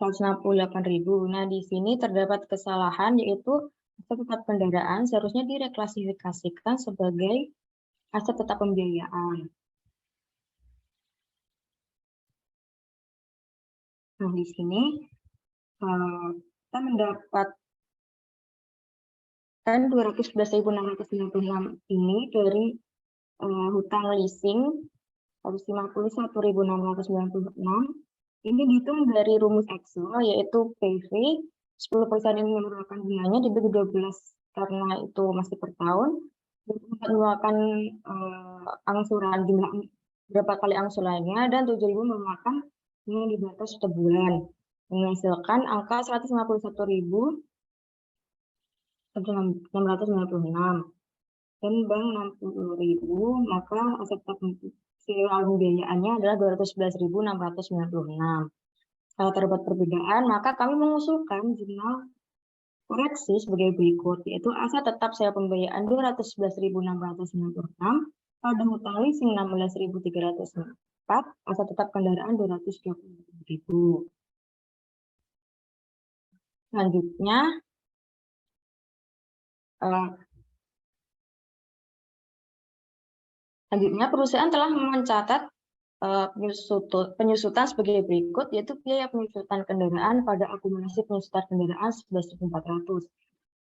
168.000. Nah, di sini terdapat kesalahan yaitu aset tetap kendaraan seharusnya direklasifikasikan sebagai aset tetap pembiayaan. Nah, di sini kita mendapatkan 211.696 ini dari hutang leasing 151.696. Ini dihitung dari rumus Excel, yaitu PV 10% ini merupakan bunganya dibagi 12 karena itu masih per tahun. Merupakan angsuran jumlah berapa kali angsurannya, dan 7.000 merupakan bunga di batas 1 bulan, menghasilkan angka 151.696 dan bank 60.000, maka aset tetap pembiayaannya adalah 211.696. Kalau terdapat perbedaan, maka kami mengusulkan jurnal koreksi sebagai berikut, yaitu aset tetap sewa pembiayaan 211.696, pada hutang leasing 16.304, aset tetap kendaraan 220.000. Selanjutnya, perusahaan telah mencatat penyusutan sebagai berikut, yaitu biaya penyusutan kendaraan pada akumulasi penyusutan kendaraan 11.400.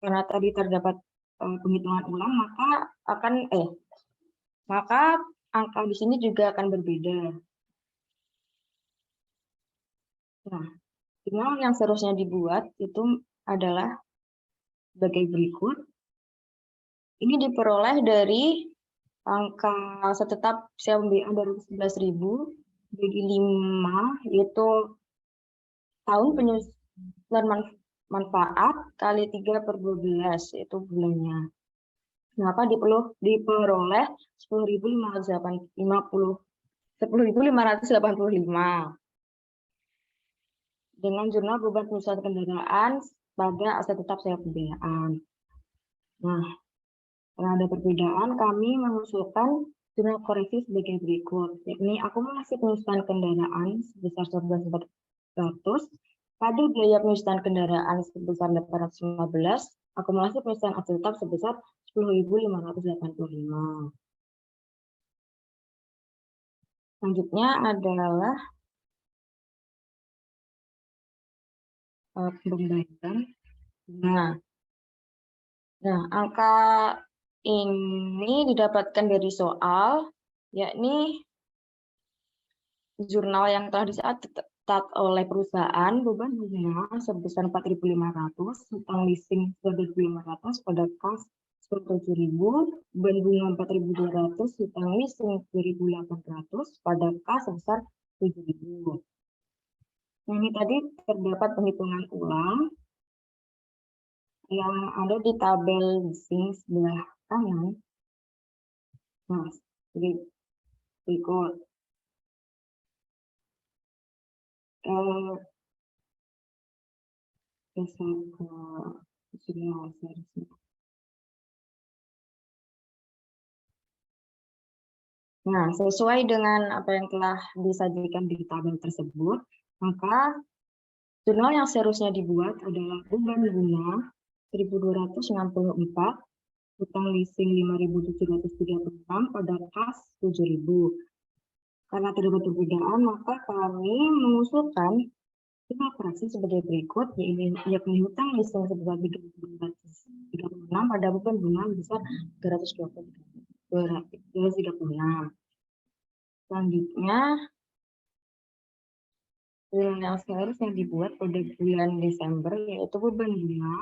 Karena tadi terdapat penghitungan ulang, maka angka di sini juga akan berbeda. Nah, jurnal yang seharusnya dibuat itu adalah sebagai berikut. Ini diperoleh dari angka aset tetap sewa pembiayaan 211.000 bagi 5, yaitu tahun penyusutan manfaat kali 3/12, yaitu bulannya. Maka diperoleh 10.585 dengan jurnal beban penyusutan kendaraan pada aset tetap sewa pembiayaan. Nah, karena ada perbedaan, kami mengusulkan jurnal koreksi sebagai berikut, yakni akumulasi penyusutan kendaraan sebesar 11.400 pada biaya penyusutan kendaraan sebesar 815, akumulasi penyusutan aset tetap sebesar 10.585. Selanjutnya adalah pembayaran. Nah, angka ini didapatkan dari soal, yakni jurnal yang telah dicatat oleh perusahaan, beban bunga sebesar 4.500, hutang leasing 2.500 pada kas 7.000, beban bunga 4.200, hutang leasing 2.800 pada kas sebesar 7.000. Nah, ini tadi terdapat penghitungan ulang yang ada di tabel leasing sebelah kanan. Nah, jadi berikut. Nah, sesuai dengan apa yang telah disajikan di tabel tersebut, maka jurnal yang seharusnya dibuat adalah beban bunga 1.264, hutang leasing 5.736 pada kas 7.000. Karena terdapat perbedaan, maka kami mengusulkan jurnal koreksi sebagai berikut, yakni hutang leasing sebesar 3.436 pada beban bunga besar 236. Selanjutnya, jurnal yang seharusnya dibuat pada bulan Desember, yaitu beban bunga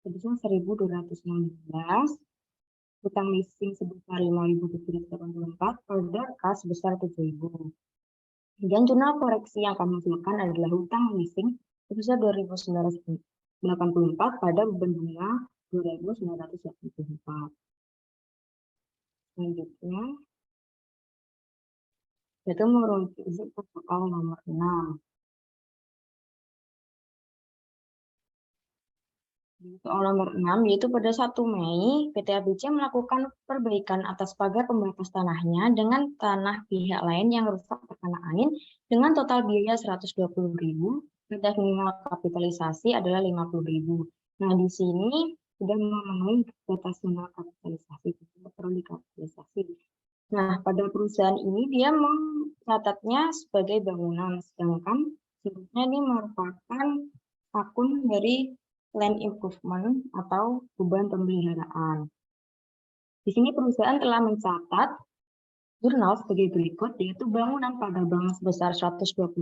sebesar 1.216, hutang leasing sebesar 5.784 pada kas sebesar 7.000. Dan jurnal koreksi yang kami usulkan adalah hutang leasing sebesar 2.984 pada beban bunga 2.984. Selanjutnya, yaitu merujuk ke soal nomor 6. Soal nomor 6, yaitu pada 1 Mei, PT ABC melakukan perbaikan atas pagar pembatas tanahnya dengan tanah pihak lain yang rusak terkena angin dengan total biaya 120.000, batas minimal kapitalisasi adalah 50.000. Nah, di sini sudah memenuhi batas minimal kapitalisasi, tidak perlu dikapitalisasi. Nah, pada perusahaan ini dia mencatatnya sebagai bangunan, sedangkan sebenarnya ini merupakan akun dari land improvement atau beban pemeliharaan. Di sini perusahaan telah mencatat jurnal sebagai berikut, yaitu bangunan pada bank sebesar 120.000.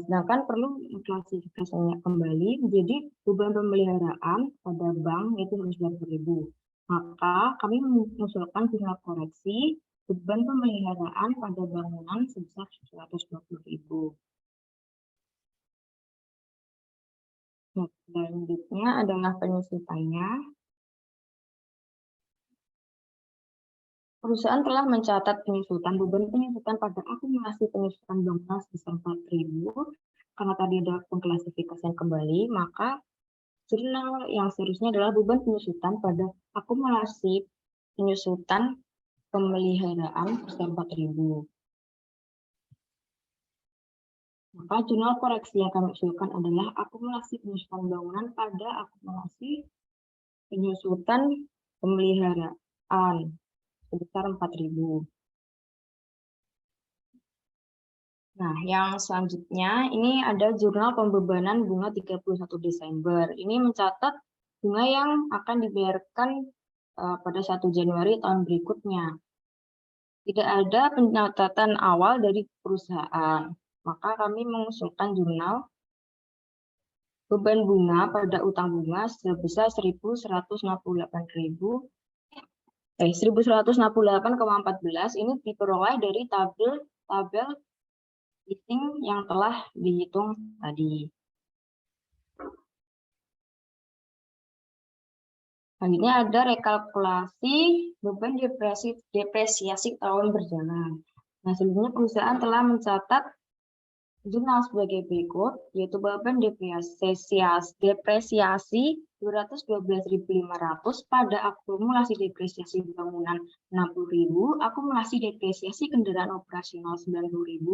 Sedangkan perlu klasifikasinya kembali menjadi beban pemeliharaan pada bank yaitu 120.000. Maka kami mengusulkan jurnal koreksi beban pemeliharaan pada bangunan sebesar 120.000. Nah, selanjutnya adalah penyusutannya. Perusahaan telah mencatat beban penyusutan pada akumulasi penyusutan bangunan sebesar 4.000. Karena tadi ada pengklasifikasian kembali, maka jurnal yang seharusnya adalah beban penyusutan pada akumulasi penyusutan pemeliharaan sebesar 4.000. Maka jurnal koreksi yang kami usulkan adalah akumulasi penyusutan bangunan pada akumulasi penyusutan pemeliharaan sebesar 4.000. Nah, yang selanjutnya ini ada jurnal pembebanan bunga 31 Desember. Ini mencatat bunga yang akan dibayarkan pada 1 Januari tahun berikutnya. Tidak ada pencatatan awal dari perusahaan. Maka kami mengusulkan jurnal beban bunga pada utang bunga sebesar 1.168,14 ini diperoleh dari tabel listing yang telah dihitung tadi. Selanjutnya ada rekalkulasi beban depresiasi tahun berjalan. Nah, sebelumnya perusahaan telah mencatat jurnal sebagai berikut, yaitu beban depresiasi 212.500 pada akumulasi depresiasi bangunan 60.000, akumulasi depresiasi kendaraan operasional 90.000,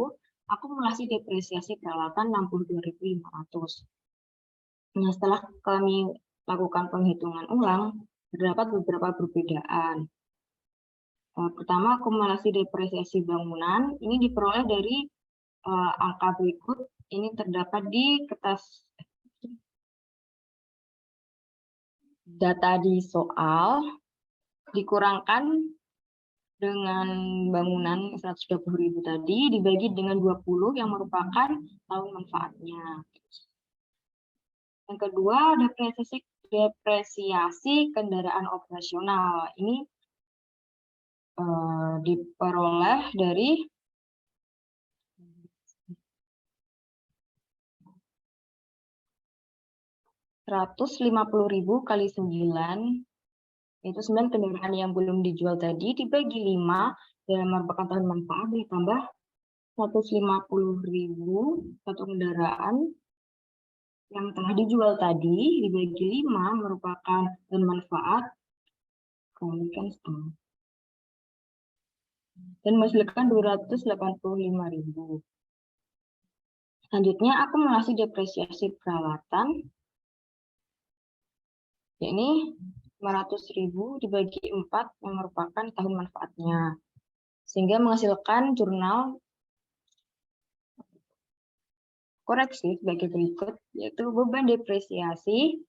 akumulasi depresiasi peralatan 62.500. Nah, setelah kami lakukan penghitungan ulang, terdapat beberapa perbedaan. Pertama, akumulasi depresiasi bangunan ini diperoleh dari angka berikut. Ini terdapat di kertas data di soal, dikurangkan dengan bangunan 120.000 tadi, dibagi dengan 20 yang merupakan tahun manfaatnya. Yang kedua, depresiasi kendaraan operasional. Ini diperoleh dari Rp150.000 kali 9, yaitu 9 kendaraan yang belum dijual tadi, dibagi 5 dalam merupakan tahun manfaat, ditambah 150.000 satu kendaraan yang telah dijual tadi, dibagi 5 merupakan tahun manfaat, kalikan setengah, dan menghasilkan 285.000. Selanjutnya, akumulasi depresiasi peralatan, yakni 500.000 dibagi 4 yang merupakan tahun manfaatnya, sehingga menghasilkan jurnal koreksi sebagai berikut, yaitu beban depresiasi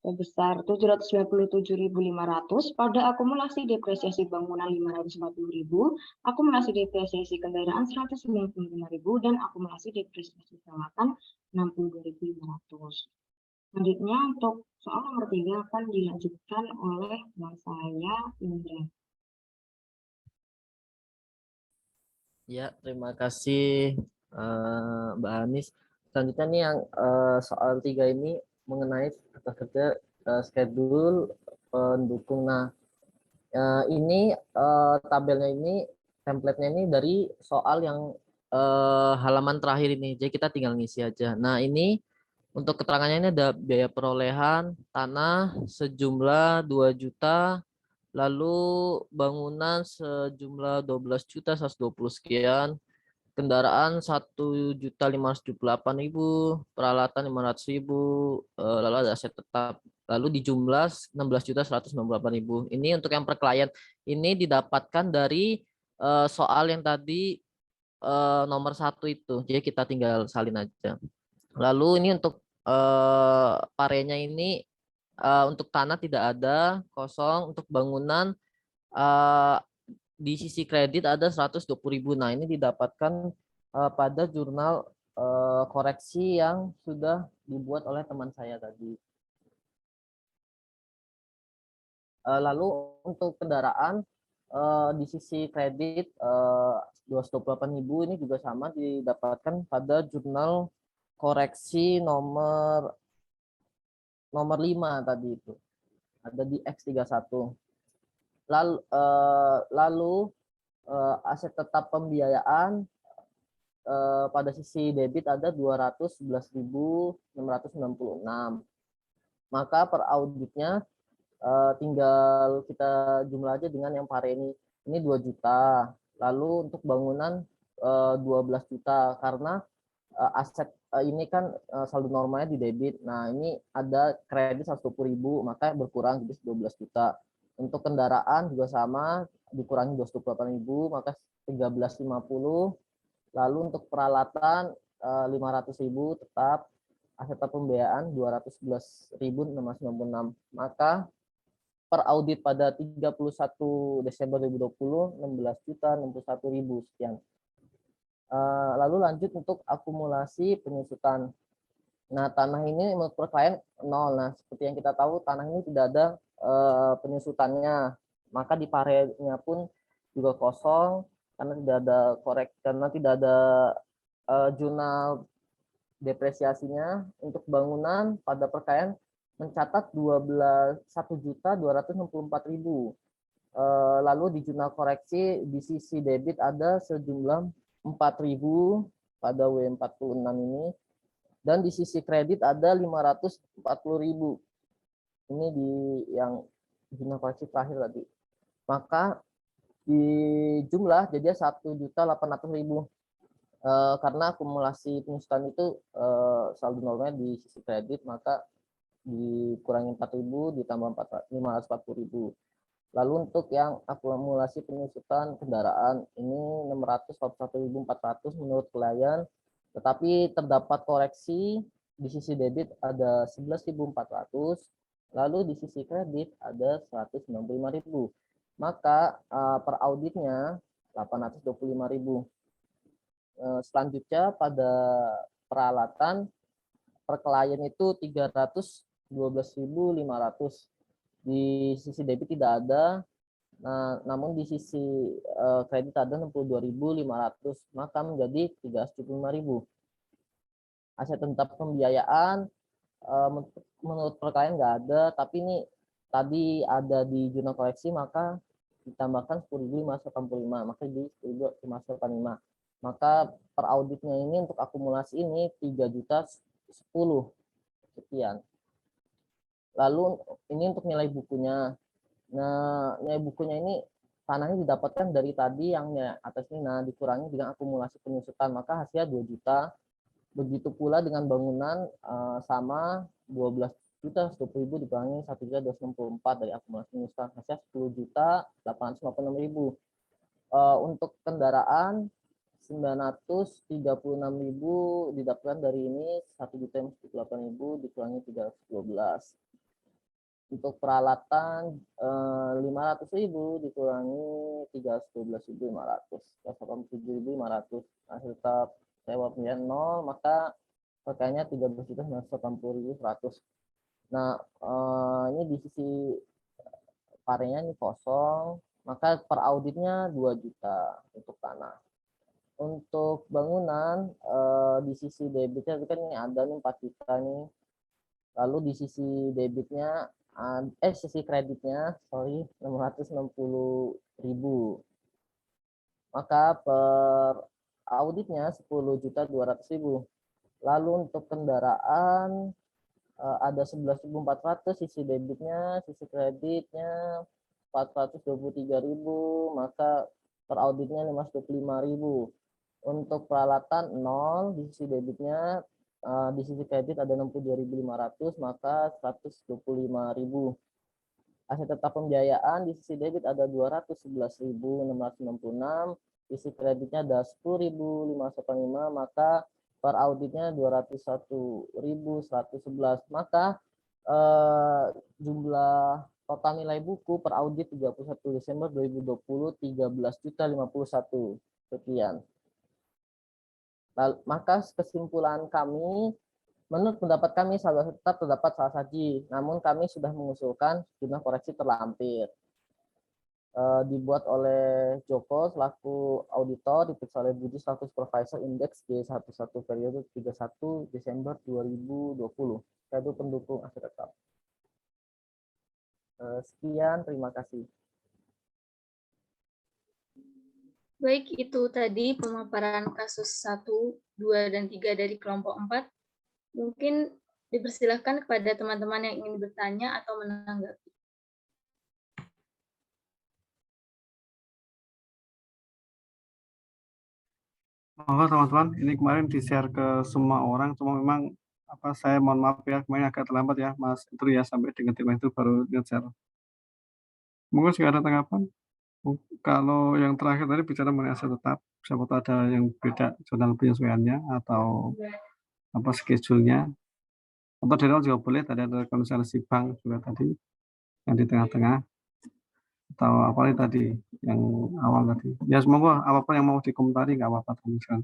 sebesar 797.500 pada akumulasi depresiasi bangunan 540.000, akumulasi depresiasi kendaraan 195.000, dan akumulasi depresiasi peralatan 62.500. Selanjutnya untuk soal nomor 3 akan dilanjutkan oleh saya, Indra. Ya, terima kasih Mbak Anis. Selanjutnya nih yang soal 3 ini mengenai kertas kerja schedule pendukung. Nah, ini tabelnya ini, template-nya ini dari soal yang halaman terakhir ini. Jadi kita tinggal ngisi aja. Nah, ini Untuk keterangannya ini ada biaya perolehan tanah sejumlah 2 juta, lalu bangunan sejumlah 12.120 sekian, kendaraan 1.578.000, peralatan 500.000, lalu ada aset tetap, lalu dijumlah 16.198.000. Ini untuk yang per klien ini didapatkan dari soal yang tadi nomor 1 itu, jadi kita tinggal salin aja. Lalu ini untuk parenya ini untuk tanah tidak ada, kosong. Untuk bangunan di sisi kredit ada 120.000. Nah, ini didapatkan pada jurnal koreksi yang sudah dibuat oleh teman saya tadi. Lalu untuk kendaraan di sisi kredit 228.000 ini juga sama didapatkan pada jurnal koreksi nomor 5 tadi itu. Ada di X31. Lalu aset tetap pembiayaan pada sisi debit ada 211.696. Maka per auditnya tinggal kita jumlah aja dengan yang pare ini 2 juta. Lalu untuk bangunan 12 juta karena aset ini kan saldo normalnya di debit. Nah, ini ada kredit 120.000, maka berkurang jadi 12 juta. Untuk kendaraan juga sama, dikurangi 228.000, maka 1350. Lalu untuk peralatan 500.000 tetap, aset pembiayaan 211.696. Maka per audit pada 31 Desember 2020 16.061.000 sekian. Lalu lanjut untuk akumulasi penyusutan. Nah, tanah ini menurut per klien 0. Nah, seperti yang kita tahu tanah ini tidak ada penyusutannya. Maka di parenya pun juga kosong karena tidak ada jurnal depresiasinya. Untuk bangunan pada per klien mencatat 1.264.000. Lalu di jurnal koreksi di sisi debit ada sejumlah 4.000 pada W46 ini, dan di sisi kredit ada 540.000. Ini di yang jurnal koreksi terakhir tadi. Maka di jumlah jadi 1.800.000 karena akumulasi penyusutan itu saldo normalnya di sisi kredit, maka dikurangi 4.000 ditambah 540.000. Lalu untuk yang akumulasi penyusutan kendaraan ini 641.400 menurut klien, tetapi terdapat koreksi di sisi debit ada 11.400, lalu di sisi kredit ada 195.000. Maka per auditnya 825.000. Selanjutnya pada peralatan per klien itu 312.500. Di sisi debit tidak ada, namun di sisi kredit ada 62.500, maka menjadi 375.000. Aset tetap pembiayaan menurut per klien nggak ada, tapi ini tadi ada di jurnal koreksi, maka ditambahkan 10.585, maka jadi 10.585. Maka per auditnya ini untuk akumulasi ini 3.010 sekian. Lalu ini untuk nilai bukunya. Nah, nilai bukunya ini tanahnya didapatkan dari tadi yang atas ini, nah dikurangi dengan akumulasi penyusutan, maka hasilnya 2 juta. Begitu pula dengan bangunan sama 12.120.000 dikurangi 1.264 dari akumulasi penyusutan, hasilnya 10.856.000. Untuk kendaraan 936.000 didapatkan dari ini 1.048.000 dikurangi 312. Untuk peralatan 500.000 dikurangi 312.500, 187.500. Hasil tetap sewa pembiayaan 0, maka pakainya 13.980.100. Nah, ini di sisi parenya ini kosong, maka per auditnya 2 juta untuk tanah. Untuk bangunan di sisi debitnya kan ini ada nih 4 juta nih. Lalu di sisi debitnya sisi kreditnya 660.000. Maka per auditnya 10.200.000. Lalu untuk kendaraan ada 11.400 sisi debitnya, sisi kreditnya 423.000, maka per auditnya 525.000. Untuk peralatan 0 di sisi debitnya, di sisi kredit ada 62.500, maka 125.000. Aset tetap pembiayaan di sisi debit ada 211.666, sisi kreditnya ada 10.585, maka per auditnya 201.111. Maka jumlah total nilai buku per audit 31 Desember 2020 13.051. Sekian. Lalu, maka kesimpulan kami, menurut pendapat kami saldo tetap terdapat salah saji, namun kami sudah mengusulkan jumlah koreksi terlampir. Dibuat oleh Joko selaku auditor, diperiksa oleh Budi selaku supervisor indeks G11 periode 31 Desember 2020. Yaitu pendukung aset tetap. Sekian, terima kasih. Baik, itu tadi pemaparan kasus 1, 2, dan 3 dari kelompok 4. Mungkin dipersilahkan kepada teman-teman yang ingin bertanya atau menanggapi. Monggo teman-teman, ini kemarin di-share ke semua orang, cuma memang saya mohon maaf ya, kemarin agak terlambat ya Mas Idru ya, sampai dengan tim itu baru nge-share. Monggo jika ada tanggapan. Kalau yang terakhir tadi bicara mengenai aset tetap, siapa tahu ada yang beda jurnal penyesuaiannya atau schedule-nya. Atau dari awal juga boleh, tadi ada konsultasi bank juga tadi yang di tengah-tengah. Atau apa tadi yang awal tadi. Ya semoga apapun yang mau dikomentari nggak apa-apa teman-teman.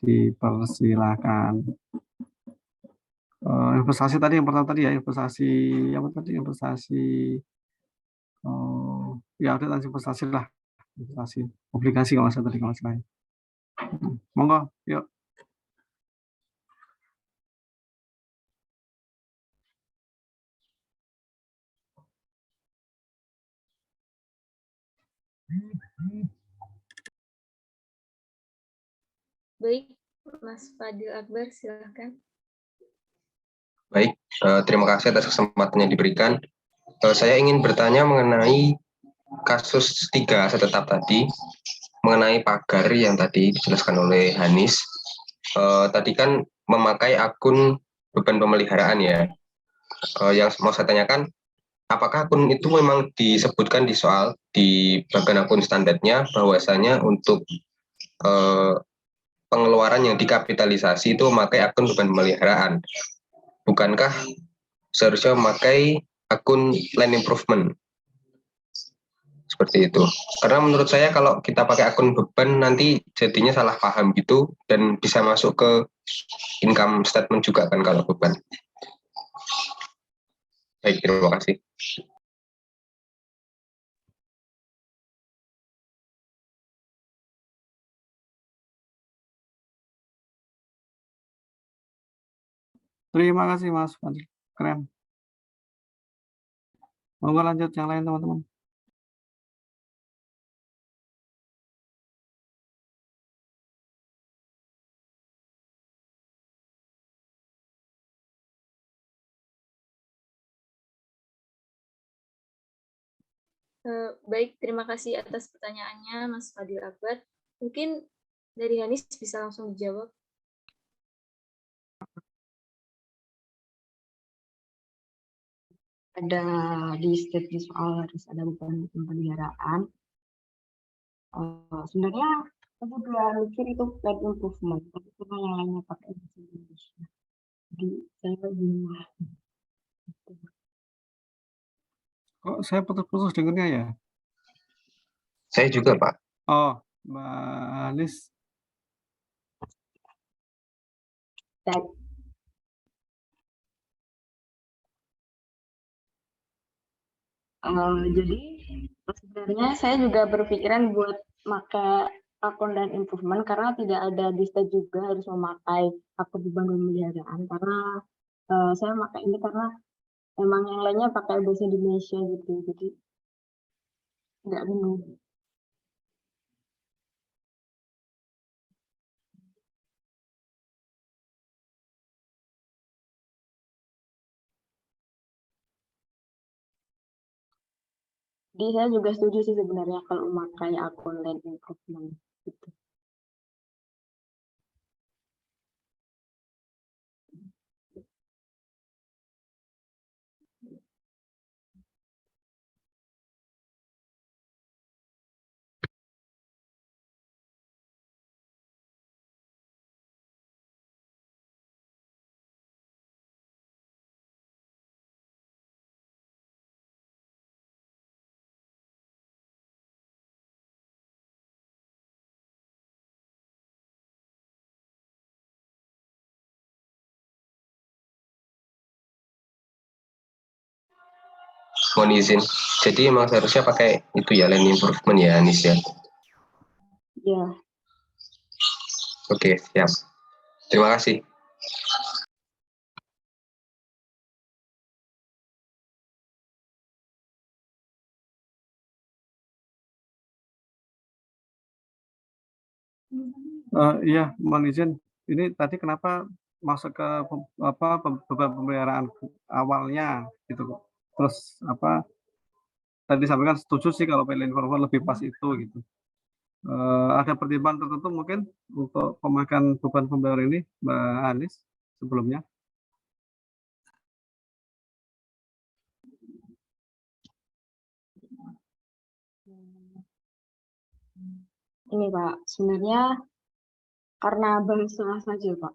Dipersilakan. Investasi tadi yang pertama tadi ya, investasi apa tadi, investasi ya ada investasi lah, investasi obligasi kalau saya tadi kalau saya. Monggo, yuk. Baik, Mas Fadil Akbar, silakan. Baik, terima kasih atas kesempatan yang diberikan. Saya ingin bertanya mengenai kasus 3 aset tetap tadi, mengenai pagar yang tadi dijelaskan oleh Hanis. Tadi kan memakai akun beban pemeliharaan ya. Yang mau saya tanyakan, apakah akun itu memang disebutkan di bagian akun standarnya bahwasanya untuk pengeluaran yang dikapitalisasi itu memakai akun beban pemeliharaan? Bukankah seharusnya memakai akun land improvement? Seperti itu. Karena menurut saya kalau kita pakai akun beban nanti jadinya salah paham gitu dan bisa masuk ke income statement juga kan kalau beban. Baik, terima kasih. Terima kasih Mas Fadil. Keren. Monggo lanjut yang lain teman-teman. Baik, terima kasih atas pertanyaannya Mas Fadil Akbar. Mungkin dari Hanis bisa langsung dijawab. Ada di statement soal harus ada beban pemeliharaan. Sebenarnya aku udah mikir itu plan improvement, tapi karena yang lainnya pakai bahasa Indonesia. Jadi saya bingung. Kok saya putus-putus dengarnya ya? Saya juga, Pak. Oh, Mbak Hanis. Jadi sebenarnya saya juga berpikiran buat pakai akun dan improvement karena tidak ada lista juga harus memakai akun beban pemeliharaan karena saya pakai ini karena emang yang lainnya pakai bahasa Indonesia gitu, jadi nggak bingung. Jadi saya juga setuju sih sebenarnya kalau memakai akun land improvement gitu. Mohon izin. Jadi emang seharusnya pakai itu ya, land improvement ya, Anis ya. Ya, Oke, siap. Terima kasih. Iya, mohon izin. Ini tadi kenapa masuk ke beban pemeliharaan awalnya gitu, terus apa tadi disampaikan setuju sih kalau land improvement lebih pas itu gitu. Ada pertimbangan tertentu mungkin untuk pemakaian beban pemeliharaan ini, Mbak Anis, sebelumnya? ini Pak, sebenarnya karena bahasa saja Pak.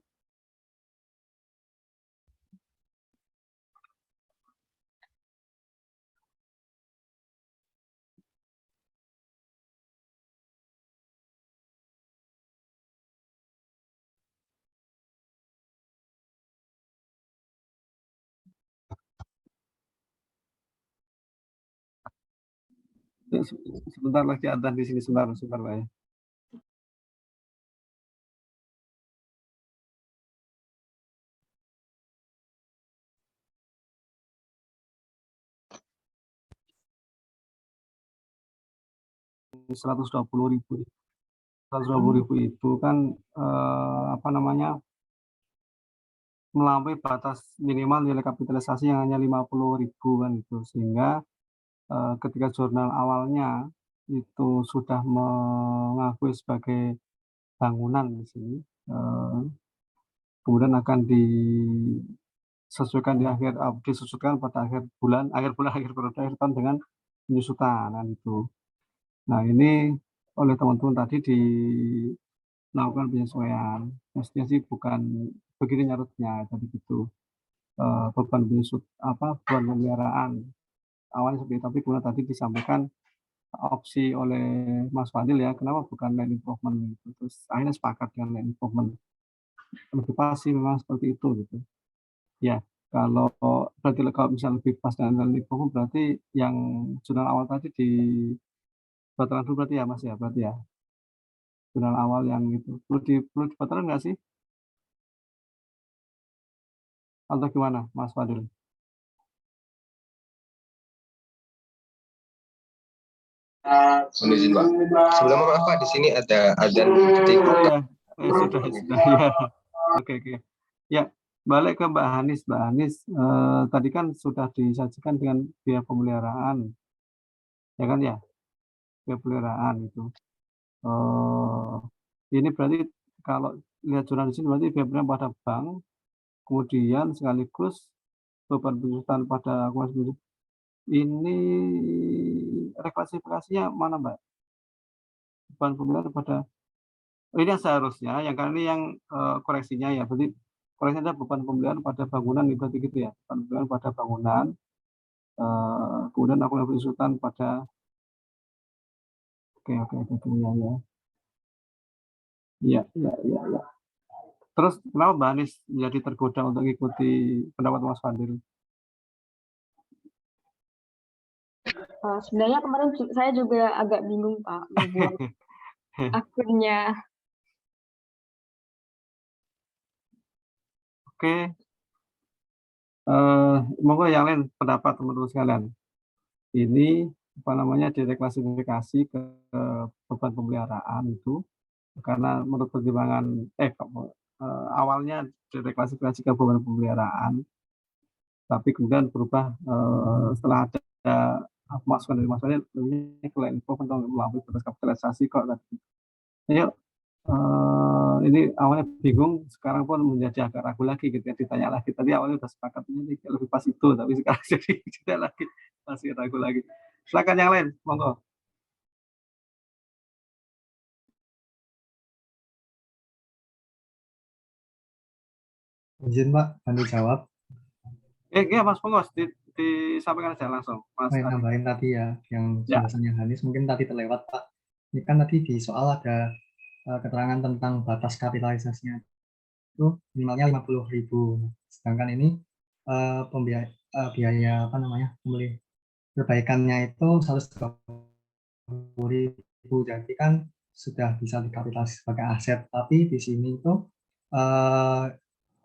Sebentar lagi ada di sini, sebentar Pak ya. Rp120.000. 120.000 itu kan apa namanya, melampaui batas minimal nilai kapitalisasi yang hanya 50.000 kan itu, sehingga ketika jurnal awalnya itu sudah mengakui sebagai bangunan di sini, kemudian akan disesuaikan disusutkan pada akhir bulan, akhir periode, akhir tahun dengan penyusutan kan itu. Nah ini oleh teman-teman tadi dilakukan penyesuaian. Mestinya sih bukan begini nyarutnya tadi gitu. Beban pemeliharaan awalnya seperti itu, tapi kemudian tadi disampaikan opsi oleh Mas Fadil ya, kenapa bukan land improvement gitu. Terus akhirnya sepakat dengan land improvement. Lebih pas sih memang seperti itu gitu. Ya, kalau berarti kalau misalnya lebih pas dengan land improvement berarti yang jurnal awal tadi dibatalkan dulu berarti ya Mas ya, berarti ya. Jurnal awal yang itu perlu dibatalkan nggak sih? Atau gimana Mas Fadil? Mohon izin, Pak. Sebelumnya maaf Pak, di sini ada azan di Oh ya, sudah ya. Oke. Ya, balik ke Mbak Hanis. Mbak Hanis, tadi kan sudah disajikan dengan biaya pemeliharaan, ya kan ya? Biaya pemeliharaan itu. Ini berarti kalau lihat jurnal di sini berarti biaya pemeliharaan pada bank, kemudian sekaligus beban penjutaan pada akumulasi. Ini reklasifikasinya mana Mbak? Beban pemeliharaan pada ini yang seharusnya, yang kali ini yang koreksinya ya, berarti koreksinya ada beban pemeliharaan pada bangunan, berarti gitu ya, beban pemeliharaan pada bangunan, kemudian akumulasi penjutaan pada, oke, ya. Terus kenapa Mbak Anies menjadi tergoda untuk mengikuti pendapat Mas Fadil? Sebenarnya kemarin saya juga agak bingung Pak membuat akunnya. Oke, monggo yang lain pendapat teman-teman sekalian. Ini apa namanya direklasifikasi ke beban pemeliharaan itu karena menurut pertimbangan awalnya direklasifikasi ke beban pemeliharaan, tapi kemudian berubah setelah ada masukan dari Mas Fadil lebih ke land improvement atau melalui batas kapitalisasi kok tadi. Ayo, ini awalnya bingung, sekarang pun menjadi agak ragu lagi gitu ya, ditanya lagi. Tadi awalnya udah sepakat ini lebih pas itu, tapi sekarang jadi tidak lagi, masih ragu lagi. Silakan yang lain, monggo. Izin Pak, Andi jawab. Ya Mas, monggo disampaikan aja langsung, Mas Saya Adi. nambahin tadi ya, yang Ya. penjelasannya Hanis mungkin tadi terlewat Pak. Ini kan tadi di soal ada keterangan tentang batas kapitalisasinya itu minimalnya 50.000. Sedangkan ini biaya apa namanya perbaikannya itu 120.000. Jadi kan sudah bisa dikapitalisasi sebagai aset. Tapi di sini itu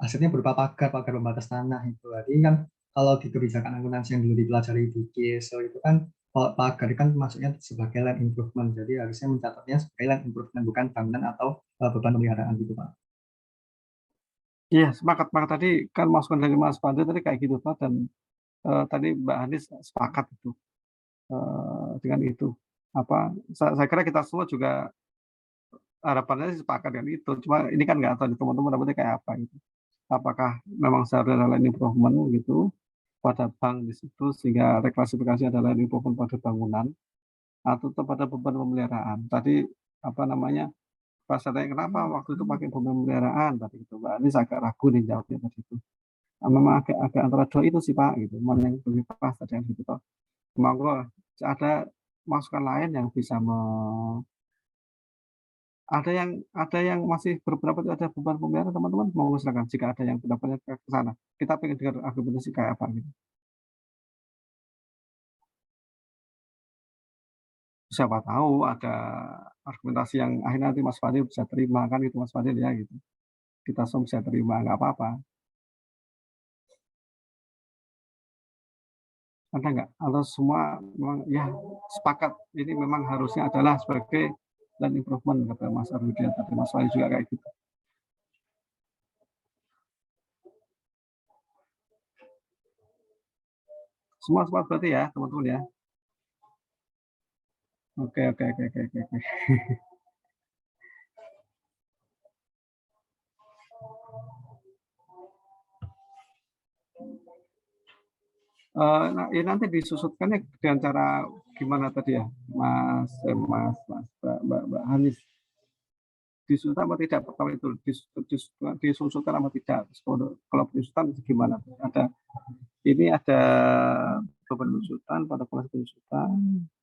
asetnya berupa pagar pembatas tanah itu. Jadi kan kalau di kebijakan akuntansi yang dulu dipelajari di KSO itu kan pagar kan masuknya sebagai land improvement. Jadi harusnya mencatatnya sebagai land improvement bukan bangunan atau beban pemeliharaan gitu Pak. Iya, sepakat tadi kan masukan dari Mas Fadil tadi kayak gitu Pak, dan tadi Mbak Hanis sepakat itu dengan itu. Saya kira kita semua juga harapannya sih sepakat dengan itu. Cuma ini kan nggak tahu di teman-teman dapatnya kayak apa gitu. Apakah memang seharusnya ada land improvement gitu pada bank di situ sehingga reklasifikasi adalah land improvement pada bangunan atau tetap pada beban pemeliharaan. Tadi apa namanya? Pas saya tanya kenapa waktu itu pakai beban pemeliharaan tadi itu Mbak Hanis agak ragu nih jawabnya tadi itu. Memang agak antara dua itu sih Pak gitu. Mana yang lebih pas tadi yang gitu toh. Monggo ada masukan lain yang bisa ada yang masih berpendapat ada beban pemeliharaan teman-teman, monggo silakan jika ada yang pendapatnya ke sana. Kita pengen dengar argumentasi kayak apa gitu. Siapa tahu ada argumentasi yang akhirnya nanti Mas Fadil bisa terima kan gitu Mas Fadil ya gitu. Kita semua bisa terima nggak apa-apa. Ada nggak? Atau semua memang ya sepakat ini memang harusnya adalah sebagai land improvement kata Mas Arwidia tadi Mas Fadil juga kayak gitu. Semua berarti ya teman-teman ya. Oke. Nah, ini nanti disusutkannya dengan cara gimana tadi ya, Mbak Hanis? Disusutkan apa tidak? Pertama itu disusutkan apa tidak? Kalau penyusutan gimana? Ada beban penyusutan pada akumulasi penyusutan,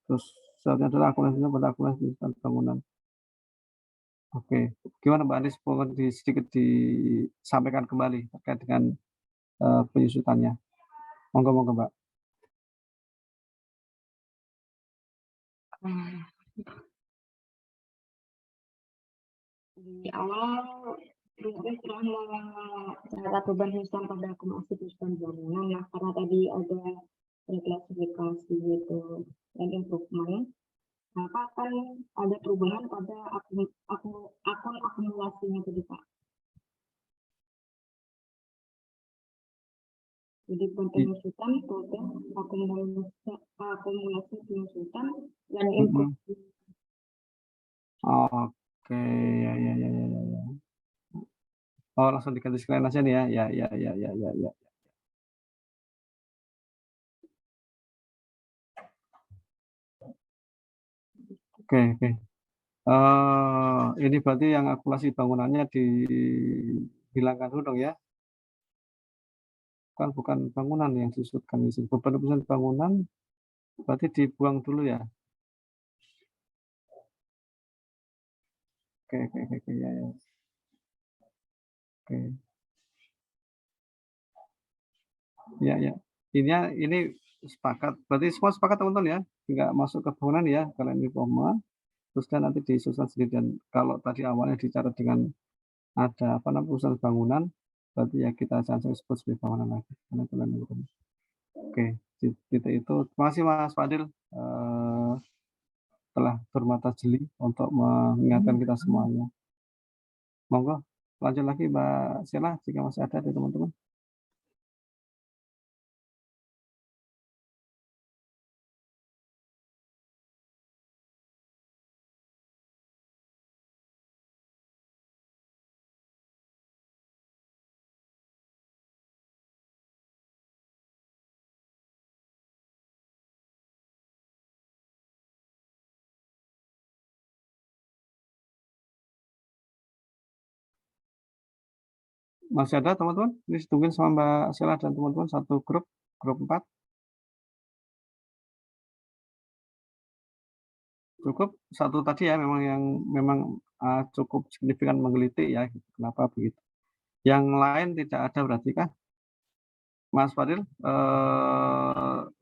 terus selanjutnya adalah akumulasi penyusutan bangunan. Oke, gimana Mbak Anis? Mohon sedikit disampaikan kembali terkait dengan penyusutannya. Monggo Mbak. Di awal Ruben telah mencatat beban penyusutan pada akumulasi penyusutan bangunan. Nah, karena tadi ada reklasifikasi gitu dan improvement, maka akan ada perubahan pada akun akumulasinya tadi Pak. Jadi penyusutan pada akumulasi penyusutan dan improvement. Oke, ya. Oh, langsung diganti sekalian aja nih ya. Ya. Oke. Ini berarti yang akumulasi bangunannya dihilangkan dulu dong ya. Bukan bangunan yang disusutkan di sini. Beban penyusutan bangunan berarti dibuang dulu ya. Oke, ya. Oke. Ya. Ini sepakat. Berarti semua sepakat teman-teman ya. Enggak masuk ke bangunan ya, kalau ini poma. Terus dan nanti disusun sendiri, dan kalau tadi awalnya dicatat dengan ada perusahaan bangunan, berarti ya kita jangan sebut sebagai bangunan lagi. Karena itu lain. Oke, titik itu. Terima kasih Mas Fadil telah bermata jeli untuk mengingatkan kita semuanya. Monggo, lanjut lagi Mbak Sheila jika masih ada di teman-teman. Masih ada teman-teman? Ini ditungguin sama Mbak Sela dan teman-teman satu grup 4. Cukup satu tadi ya memang yang memang cukup signifikan menggelitik ya. Kenapa begitu? Yang lain tidak ada berarti kah? Mas Fadil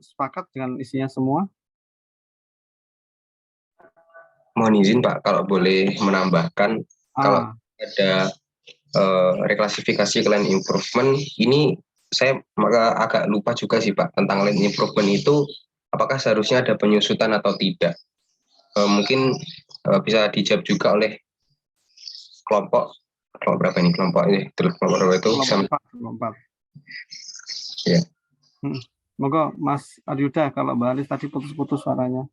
sepakat dengan isinya semua? Mohon izin Pak, kalau boleh menambahkan, kalau ada reklasifikasi ke land improvement, ini saya agak lupa juga sih Pak, tentang land improvement itu, apakah seharusnya ada penyusutan atau tidak? Mungkin bisa dijawab juga oleh kelompok berapa ini kelompok ini? Kelompok berapa itu? Kelompok 4. Ya. Moga Mas Aryuda, kalau Mbak Alis tadi putus-putus suaranya.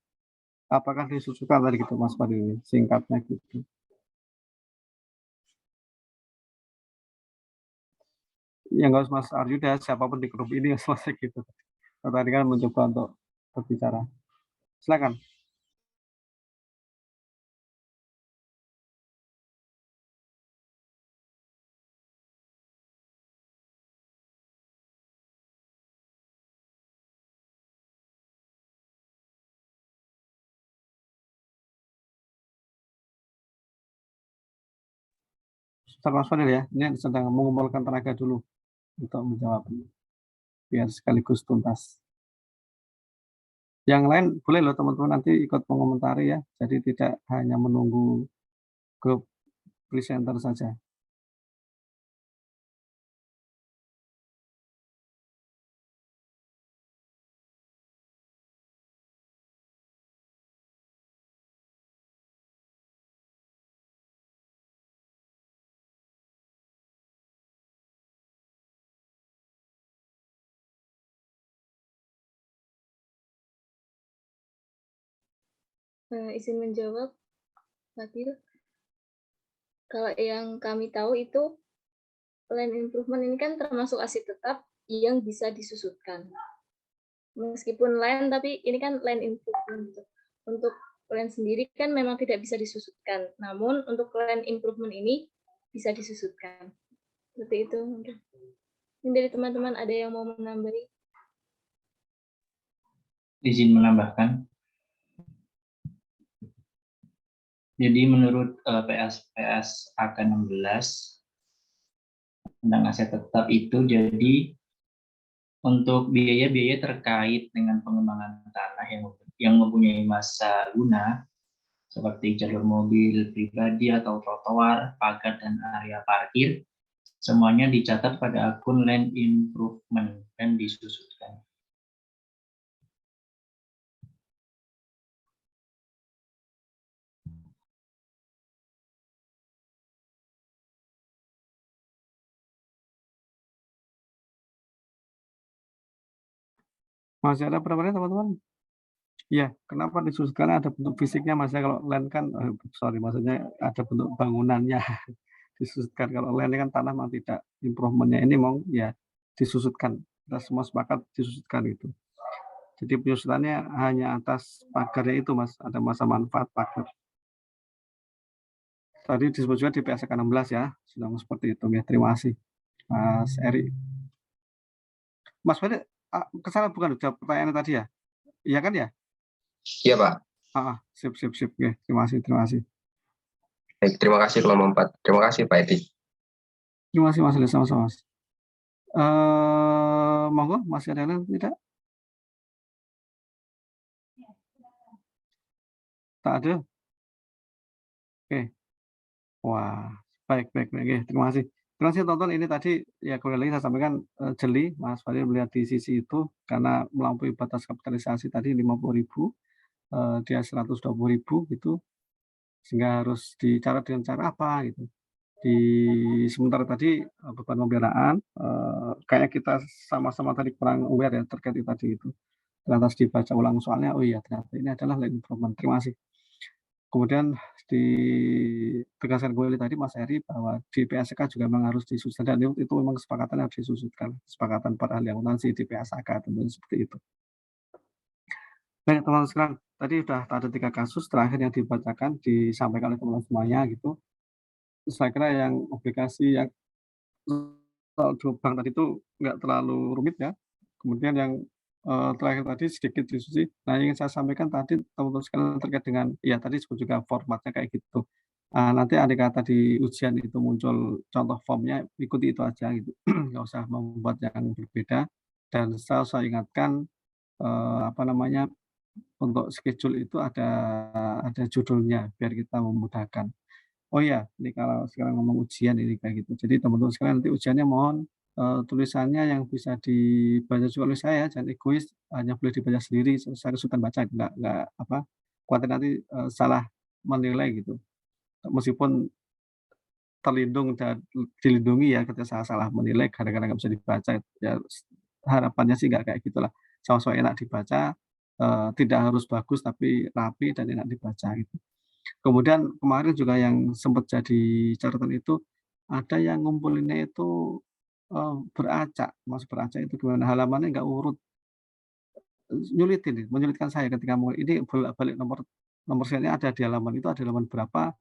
Apakah disusukan tadi gitu Mas Fadil ini? Singkatnya gitu. Ya nggak usah Mas Aryuda, siapapun di grup ini selesai gitu. Tadi kan mencoba untuk berbicara. Silakan. Mas Fadil ya, ini sedang mengumpulkan tenaga dulu untuk menjawab biar sekaligus tuntas. Yang lain boleh loh teman-teman nanti ikut mengomentari ya, jadi tidak hanya menunggu grup presenter saja. Izin menjawab, Fadil. Kalau yang kami tahu itu land improvement ini kan termasuk aset tetap yang bisa disusutkan. Meskipun land, tapi ini kan land improvement. Untuk land sendiri kan memang tidak bisa disusutkan. Namun untuk land improvement ini bisa disusutkan. Seperti itu mungkin. Ini dari teman-teman ada yang mau menambahi? Izin menambahkan. Jadi menurut PS AK 16 tentang aset tetap itu, jadi untuk biaya-biaya terkait dengan pengembangan tanah yang mempunyai masa guna seperti jalur mobil pribadi atau trotoar, pagar, dan area parkir, semuanya dicatat pada akun land improvement dan disusutkan. Masih ada pertanyaan teman-teman? Iya, kenapa disusutkan ada bentuk fisiknya Mas ya, kalau land kan maksudnya ada bentuk bangunannya disusutkan. Kalau land kan tanah memang tidak improvement-nya, ini mau ya disusutkan. Kita semua sepakat disusutkan itu. Jadi penyusutannya hanya atas pagarnya itu Mas, ada masa manfaat pagar. Tadi disebut juga di PSK 16 ya, sudah seperti itu ya. Terima kasih Mas Eri. Mas Fadil, kesalahan bukan jawab pertanyaannya tadi ya? Iya kan ya? Iya Pak. Sip. Ya, terima kasih. Baik, terima kasih kelompok 4. Terima kasih Pak Edi. Terima kasih Mas Edi, sama-sama. Monggo, masih ada yang tidak? Tak ada? Oke. Wah, baik. Terima kasih. Terima kasih tonton. Ini tadi ya kembali lagi saya sampaikan jeli Mas Fadil melihat di sisi itu karena melampaui batas kapitalisasi tadi 50.000, dia 120.000 gitu, sehingga harus dicara dengan cara apa gitu. Sementara tadi beban pembiayaan kayak kita sama-sama tadi kurang aware ya terkait tadi itu. Lantas dibaca ulang soalnya, oh iya ternyata ini adalah land improvement. Terima kasih. Kemudian ditegaskan kembali tadi Mas Heri bahwa di PSK juga memang harus disusutkan, dan itu memang kesepakatan harus disusutkan, kesepakatan para ahli akuntansi di PSK tentunya seperti itu. Baik teman-teman sekalian, tadi sudah ada 3 kasus terakhir yang dibacakan, disampaikan oleh teman-teman semuanya gitu. Saya kira yang obligasi yang saldo bank tadi itu nggak terlalu rumit ya. Kemudian yang terakhir tadi sedikit diskusi. Nah, yang ingin saya sampaikan tadi teman-teman sekalian terkait dengan ya tadi disebut juga formatnya kayak gitu. Nanti andai kata di ujian itu muncul contoh formnya, ikuti itu aja gitu. Nggak usah membuat yang berbeda. Dan saya ingatkan apa namanya untuk schedule itu ada judulnya biar kita memudahkan. Oh iya, ini kalau sekarang ngomong ujian ini kayak gitu. Jadi teman-teman sekalian nanti ujiannya mohon tulisannya yang bisa dibaca juga oleh saya, jangan egois, hanya boleh dibaca sendiri, saya kesulitan baca, nggak apa, khawatir nanti salah menilai gitu. Meskipun terlindung dan dilindungi ya ketika salah menilai gara-gara nggak bisa dibaca, ya harapannya sih nggak kayak gitulah. Sama-sama enak dibaca, tidak harus bagus tapi rapi dan enak dibaca gitu. Kemudian kemarin juga yang sempat jadi catatan itu, ada yang ngumpulinnya itu, beracak. Maksud beracak itu gimana, halamannya nggak urut, menyulitkan saya ketika mau ini bolak-balik nomor nomor serinya ada di halaman itu, ada halaman berapa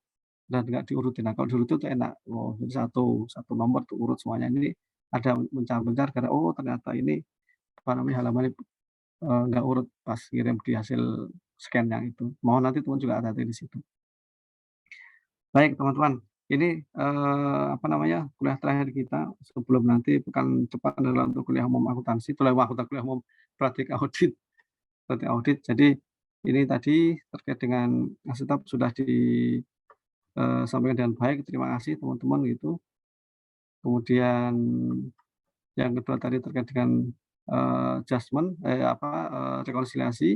dan nggak diurutin. Nah, kalau diurutin itu enak, oh jadi satu satu nomor tuh urut semuanya. Ini ada mencar-mencar karena, oh ternyata ini, apa namanya, halamannya, nggak urut pas ngirim di hasil scan yang itu. Mohon nanti teman juga hati-hati di situ. Baik teman-teman, ini, apa namanya, kuliah terakhir kita sebelum nanti pekan depan adalah untuk kuliah umum akuntansi, kuliah umum praktik audit. Jadi ini tadi terkait dengan Asitap sudah sampaikan dengan baik, terima kasih teman-teman gitu. Kemudian yang kedua tadi terkait dengan, adjustment, rekonsiliasi,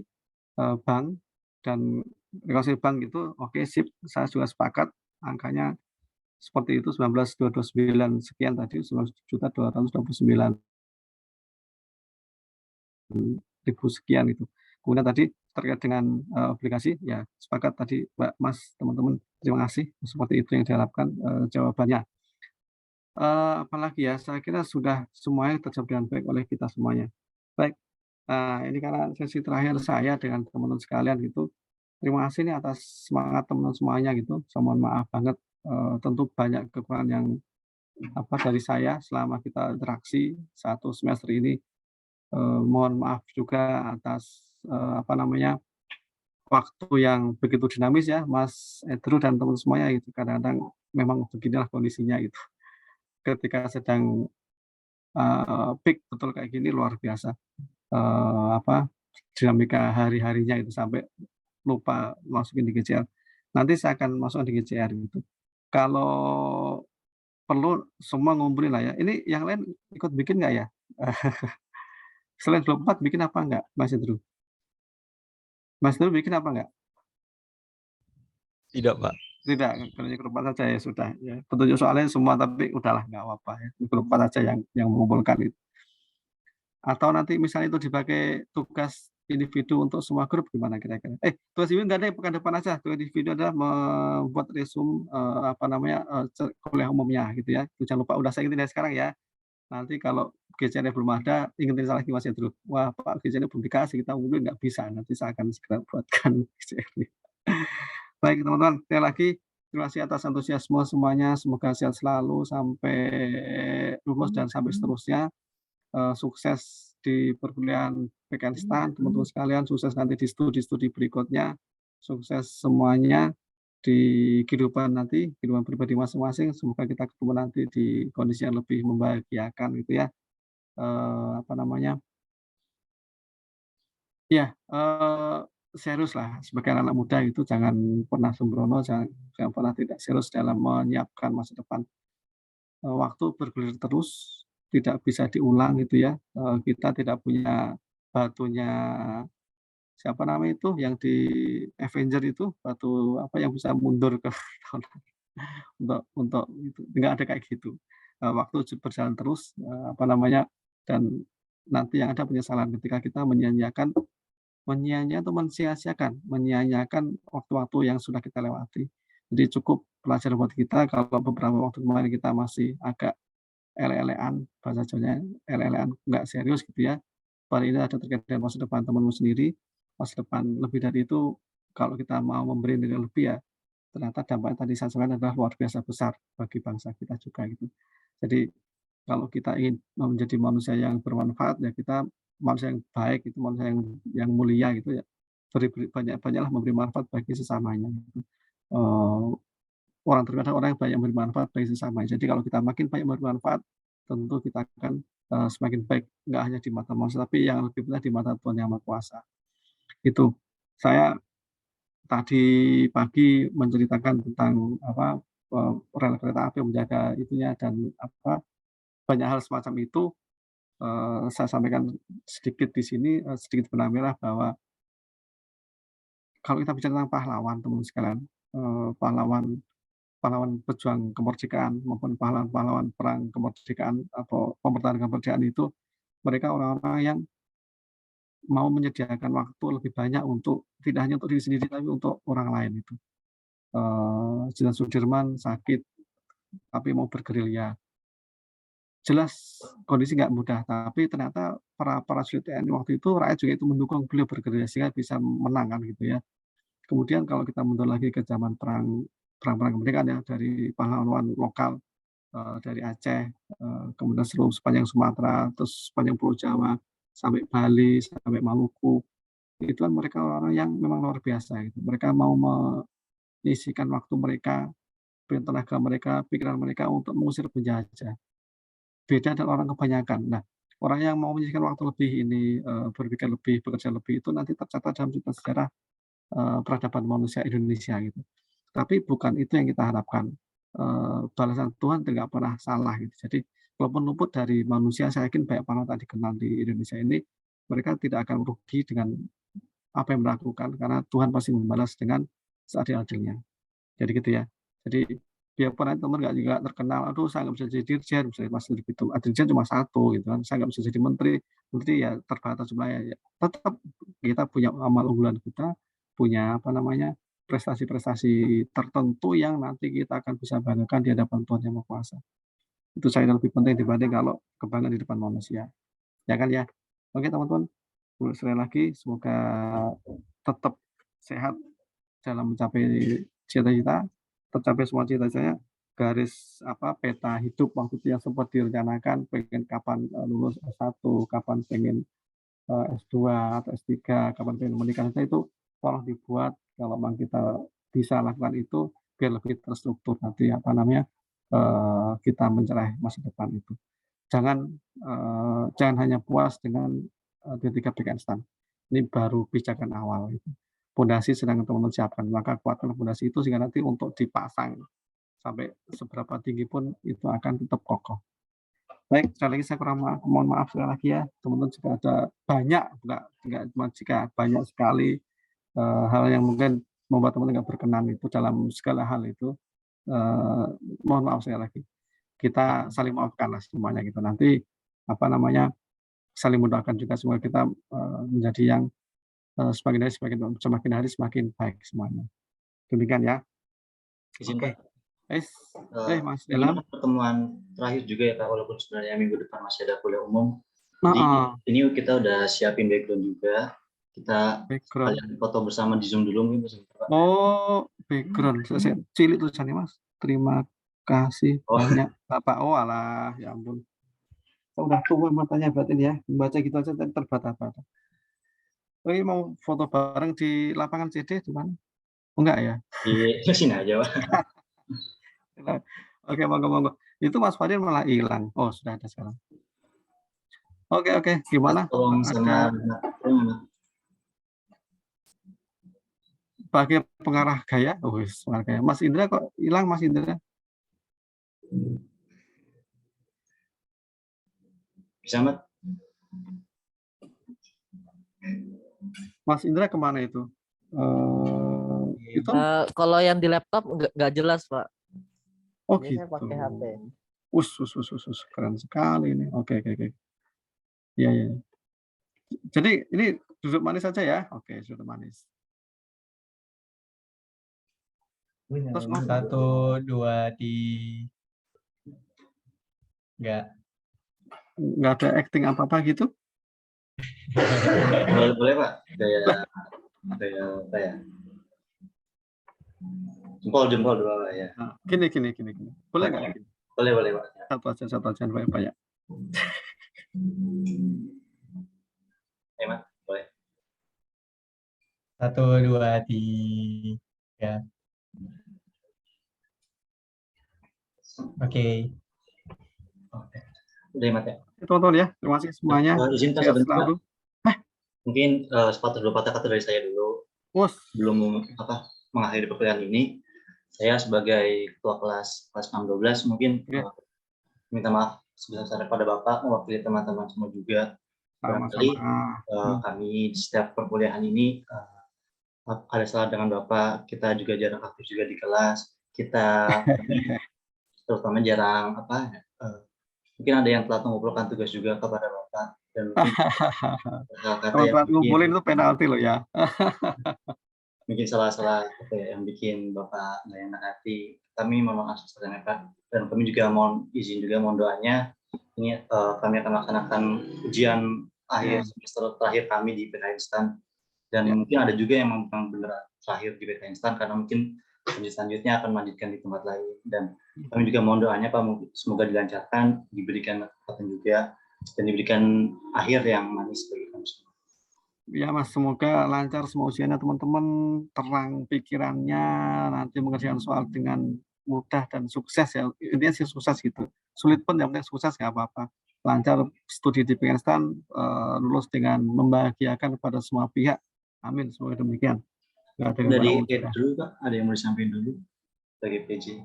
bank dan rekonsiliasi bank itu oke sip, saya juga sepakat angkanya seperti itu 19.229 sekian tadi, 19.229.000 sekian itu. Kemudian tadi terkait dengan, obligasi, ya sepakat tadi Mbak, Mas, teman-teman, terima kasih, seperti itu yang diharapkan, jawabannya. Apalagi ya, saya kira sudah semuanya terjawab dengan baik oleh kita semuanya. Baik, ini karena sesi terakhir saya dengan teman-teman sekalian gitu, terima kasih nih atas semangat teman-teman semuanya gitu, saya mohon maaf banget, tentu banyak kekurangan yang dari saya selama kita interaksi 1 semester ini, mohon maaf juga atas, apa namanya, waktu yang begitu dinamis ya, Mas Edru dan teman semuanya gitu, kadang-kadang memang beginilah kondisinya gitu. Ketika sedang, peak betul kayak gini luar biasa, dinamika hari-harinya itu sampai lupa masukin di GCR. Nanti saya akan masukkan di GCR gitu. Kalau perlu semua ngumpulin lah ya. Ini yang lain ikut bikin nggak ya? Selain 24 bikin apa enggak, Mas Idru? Mas Idru bikin apa enggak? Tidak, Pak. Tidak, kalau yang grup 4 saja ya sudah ya. Petunjuk soalnya semua tapi udahlah nggak apa-apa ya. Grup 4 aja yang mengumpulkan itu. Atau nanti misalnya itu dipakai tugas individu untuk semua grup gimana kira-kira? Tugas individu nggak ada, pekan depan aja. Tugas individu adalah membuat resume, kuliah umumnya gitu ya. Jangan lupa, udah saya ingetin dari sekarang ya. Nanti kalau GCR belum ada, ingetin saya lagi Mas Edru. Wah Pak, GCR belum dikasih, kita mungkin nggak bisa. Nanti saya akan segera buatkan GCR-nya. Baik teman-teman, sekali lagi terima kasih atas antusiasme semuanya. Semoga sehat selalu sampai lulus dan sampai seterusnya. Sukses di perkuliahan PKN teman-teman sekalian. Sukses nanti di studi-studi berikutnya. Sukses semuanya di kehidupan nanti, kehidupan pribadi masing-masing. Semoga kita ketemu nanti di kondisi yang lebih membahagiakan gitu ya. Serius lah sebagai anak muda itu jangan pernah sembrono, jangan pernah tidak serius dalam menyiapkan masa depan. Waktu bergulir terus, tidak bisa diulang gitu ya. Kita tidak punya batunya siapa namanya itu yang di Avenger itu, batu apa yang bisa mundur ke tahun untuk itu, nggak ada kayak gitu. Waktu berjalan terus, dan nanti yang ada penyesalan ketika kita menyia-nyiakan atau menyia-nyiakan waktu-waktu yang sudah kita lewati. Jadi cukup pelajaran buat kita kalau beberapa waktu kemarin kita masih agak ele-elean, bahasa Jawanya ele-elean, nggak serius gitu ya. Paling ini ada terkait dengan masa depan temanmu sendiri, masa depan lebih dari itu, kalau kita mau memberi nilai lebih ya, ternyata dampaknya tadi saya sampaikan adalah luar biasa besar bagi bangsa kita juga gitu. Jadi kalau kita ingin menjadi manusia yang bermanfaat, ya kita manusia yang baik, itu manusia yang mulia gitu ya. Banyaklah memberi manfaat bagi sesamanya. Gitu. Orang terkadang orang yang banyak memberi manfaat bagi sesamanya. Jadi kalau kita makin banyak memberi manfaat, tentu kita akan semakin baik, nggak hanya di mata manusia, tapi yang lebih penting di mata Tuhan Yang Maha Kuasa. Itu saya tadi pagi menceritakan tentang rel kereta api menjaga itunya dan banyak hal semacam itu. Saya sampaikan sedikit di sini, sedikit benang merah bahwa kalau kita bicara tentang pahlawan, teman-teman sekalian, pahlawan pejuang kemerdekaan maupun pahlawan perang kemerdekaan atau pembertahanan kemerdekaan itu, mereka orang-orang yang mau menyediakan waktu lebih banyak untuk tidak hanya untuk diri sendiri tapi untuk orang lain itu. Jenderal Sudirman sakit tapi mau bergerilya. Jelas kondisi nggak mudah, tapi ternyata para prajurit TNI waktu itu, rakyat juga itu mendukung beliau bergerilya sehingga bisa menang kan gitu ya. Kemudian kalau kita mundur lagi ke zaman perang kemerdekaan ya, dari pahlawan lokal dari Aceh, kemudian seluruh sepanjang Sumatera, terus sepanjang Pulau Jawa, sampai Bali, sampai Maluku, itu kan mereka orang yang memang luar biasa gitu. Mereka mau menyisihkan waktu mereka, tenaga mereka, pikiran mereka untuk mengusir penjajah. Beda dengan orang kebanyakan. Nah, orang yang mau menyisihkan waktu lebih ini, berpikir lebih, bekerja lebih, itu nanti tercatat dalam sejarah peradaban manusia Indonesia gitu. Tapi bukan itu yang kita harapkan. Balasan Tuhan tidak pernah salah gitu. Jadi walaupun luput dari manusia, saya yakin banyak pahlawan tak dikenal di Indonesia ini, mereka tidak akan rugi dengan apa yang melakukan, karena Tuhan pasti membalas dengan seadil-adilnya. Jadi gitu ya. Jadi biarpun nanti teman nggak juga terkenal, aduh saya nggak bisa jadi dirjen, misalnya Mas gitu. Dirjen cuma satu gitu kan, saya nggak bisa jadi menteri ya terbatas jumlahnya. Ya, tetap kita punya amal unggulan kita, punya prestasi-prestasi tertentu yang nanti kita akan bisa banggakan di hadapan Tuhan Yang Maha Kuasa. Itu saya lebih penting dibanding kalau kebanggaan di depan manusia. Ya kan ya. Oke teman-teman, sekali lagi semoga tetap sehat dalam mencapai cita-cita, tercapai semua cita-citanya. Garis peta hidup waktu itu yang sempat direncanakan, pengen kapan lulus S1, kapan pengen S2 atau S3, kapan pengen menikah, itu tolong dibuat. Kalau memang kita bisa lakukan itu biar lebih terstruktur nanti kita mencerah masa depan itu. Jangan hanya puas dengan D3 PK instan. Ini baru pijakan awal itu. Pondasi sedang teman-teman siapkan, maka kuatkan pondasi itu sehingga nanti untuk dipasang sampai seberapa tinggi pun itu akan tetap kokoh. Baik, sekali lagi saya mohon maaf sekali lagi ya, teman-teman, jika ada banyak, enggak cuma jika banyak sekali hal yang mungkin membuat teman-teman nggak berkenan itu dalam segala hal itu, mohon maaf sekali lagi. Kita saling maafkan lah semuanya gitu. Nanti saling mendoakan juga semoga kita menjadi yang semakin hari semakin baik semuanya. Demikian ya. Izin Oke. Pak. Mas Ini Ilham. pertemuan terakhir juga ya Pak, walaupun sebenarnya minggu depan masih ada kuliah umum. Jadi ini kita udah siapin background juga. Kita kalian foto bersama di Zoom dulu mungkin Pak. Oh, background. Saya cilik tulisannya Mas. Terima kasih banyak Bapak. Oh alah, ya ampun. Saya udah tua matanya berarti ya. Membaca gitu aja terbata-bata. Ini mau foto bareng di lapangan CD di mana? Enggak ya? Di sini aja Pak. Oke, monggo. Itu Mas Fadil malah hilang. Oh, sudah ada sekarang. Oke. Gimana? Sebagai pengarah gaya, Mas Indra kok hilang, Mas Indra? Bisa, Mas? Mas Indra kemana itu? Kalau yang di laptop nggak jelas, Pak. Oh Jadi gitu. saya pakai HP. Keren sekali ini. Oke. Iya. Jadi ini duduk manis saja ya. Oke, duduk manis. Terus 1, 2 di nggak ada acting apa gitu? Boleh Pak. Kayak apa ya? Jempol dulu ya. Gini. Boleh nggak? Boleh Pak. Satu aja banyak-banyak. Mas, boleh. 1, 2, 3. Oke. Udah Mas ya. Teman-teman ya, terima kasih semuanya. Izin Pak Sehat sebentar. selalu. Mungkin sepatah dulu kata dari saya dulu. Belum mengakhiri perkuliahan ini. Saya sebagai ketua kelas 612 mungkin minta maaf sebesar-besarnya pada Bapak, mewakili teman-teman semua juga. Barangkali kami di setiap perkuliahan ini ada salah dengan Bapak, kita juga jarang aktif juga di kelas, kita terutama jarang mungkin ada yang telah mengumpulkan tugas juga kepada Bapak, dan mungkin kalau telat ngumpulin itu penalti loh ya. Mungkin salah-salah yang bikin Bapak nggak enak hati. Kami mohon maaf sebesarnya Pak, dan kami juga mohon izin juga, mohon doanya. Ini kami akan melaksanakan ujian akhir semester terakhir kami di PTN Instan, dan mungkin ada juga yang memang beneran terakhir di PTN Instan, karena mungkin selanjutnya akan melanjutkan di tempat lain. Dan kami juga mohon doanya Pak, semoga dilancarkan, diberikan kesempatan juga, dan diberikan akhir yang manis bagi kami semua. Ya Mas, semoga lancar semua ujiannya teman-teman, terang pikirannya, nanti mengerjakan soal dengan mudah dan sukses ya. Intinya sih sukses gitu. Sulit pun yang penting sukses nggak apa-apa. Lancar studi di Instan, lulus dengan membahagiakan kepada semua pihak. Amin, semoga demikian. Dari Edru Pak, ada yang mau disampaikan dulu sebagai PJ?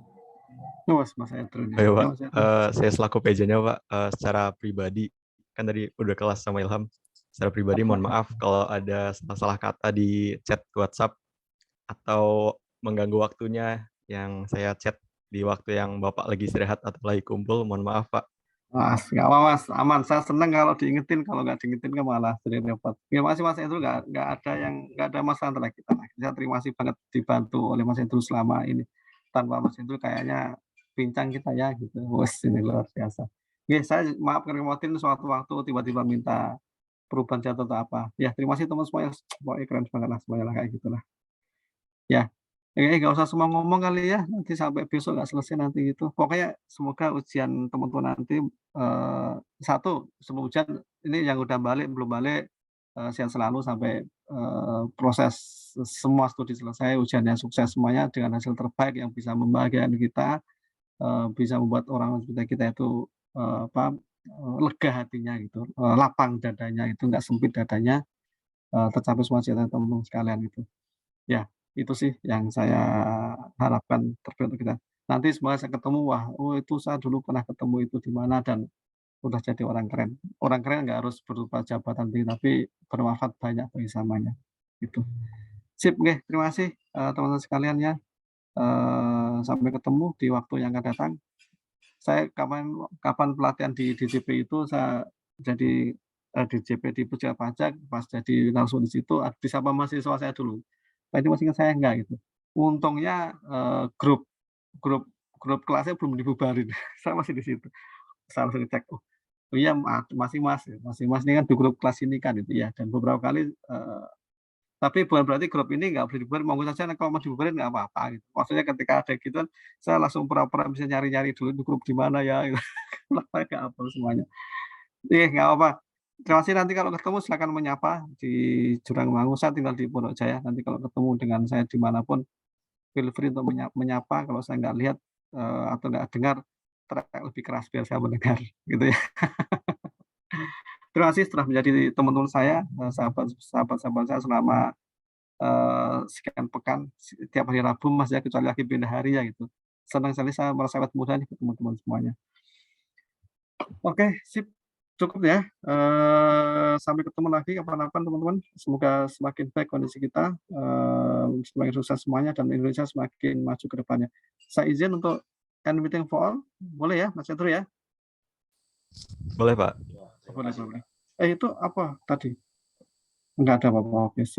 Mas Edru. Ayo Pak, saya selaku PJ-nya Pak, secara pribadi, kan tadi udah kelas sama Ilham. Secara pribadi mohon maaf kalau ada salah kata di chat WhatsApp atau mengganggu waktunya yang saya chat di waktu yang Bapak lagi istirahat atau lagi kumpul. Mohon maaf Pak. Mas, nggak apa Mas, aman. Saya senang kalau diingetin, kalau nggak diingetin kan malah jadi repot. Terima kasih Mas Endru, nggak ada masalah antara kita. Saya terima kasih banget dibantu oleh Mas Endru selama ini. Tanpa Mas Endru kayaknya bincang kita ya gitu. Wes, ini luar biasa. Oke, saya maaf ngerepotin suatu waktu tiba-tiba minta perubahan jadwal atau apa. Ya, terima kasih teman semuanya. Pokoknya keren banget lah semuanya lah kayak gitulah. Ya, nggak usah semua ngomong kali ya. Nanti sampai besok nggak selesai nanti gitu. Pokoknya semoga ujian teman-teman nanti satu sebelum ujian ini yang udah balik belum balik sehat selalu sampai proses semua studi selesai, ujiannya sukses semuanya dengan hasil terbaik yang bisa membahagiakan kita, bisa membuat orang seperti kita itu lega hatinya gitu, lapang dadanya itu, nggak sempit dadanya, tercapai semua cita-cita teman-teman sekalian gitu. Ya, itu sih yang saya harapkan terbaik untuk kita. Nanti semoga saya ketemu, itu saya dulu pernah ketemu itu di mana dan udah jadi orang keren. Orang keren nggak harus berupa jabatan tinggi, tapi bermanfaat banyak bagi samanya. Gitu. Sip, terima kasih teman-teman sekalian ya. Sampai ketemu di waktu yang akan datang. Saya kapan pelatihan di DJP itu saya jadi DJP di Pujat Pajak, pas jadi langsung di situ disapa mahasiswa saya dulu. Nah, itu masih ingat saya enggak gitu. Untungnya grup kelasnya belum dibubarin. Saya masih di situ. Saya langsung cek, oh iya masih Mas ini kan di grup kelas ini kan itu ya. Dan beberapa kali tapi bukan berarti grup ini nggak boleh dibubarin, monggo saja kalau mau dibubarin nggak apa-apa gitu. Maksudnya ketika ada gitu kan, saya langsung pura-pura bisa nyari-nyari dulu di grup di mana ya, gitu. Nggak hafal semuanya. Nggak apa-apa. Terima kasih, nanti kalau ketemu silakan menyapa di Jurang Mangu, saya tinggal di Pondok Jaya. Nanti kalau ketemu dengan saya dimanapun, feel free untuk menyapa. Kalau saya nggak lihat atau nggak dengar, teriak lebih keras biar saya mendengar, gitu ya. Terima kasih telah menjadi teman-teman saya, sahabat-sahabat saya selama sekian pekan, tiap hari Rabu Mas ya, kecuali lagi pindah hari ya gitu. Senang sekali saya merasa mudah nih ke teman-teman semuanya. Oke, sip, cukup ya. Sampai ketemu lagi kapan-kapan teman-teman. Semoga semakin baik kondisi kita, semakin sukses semuanya, dan Indonesia semakin maju ke depannya. Saya izin untuk end meeting for all. Boleh ya, Mas Edru ya? Boleh Pak. Boleh. Itu apa tadi? Enggak ada apa-apa. Oke, sip.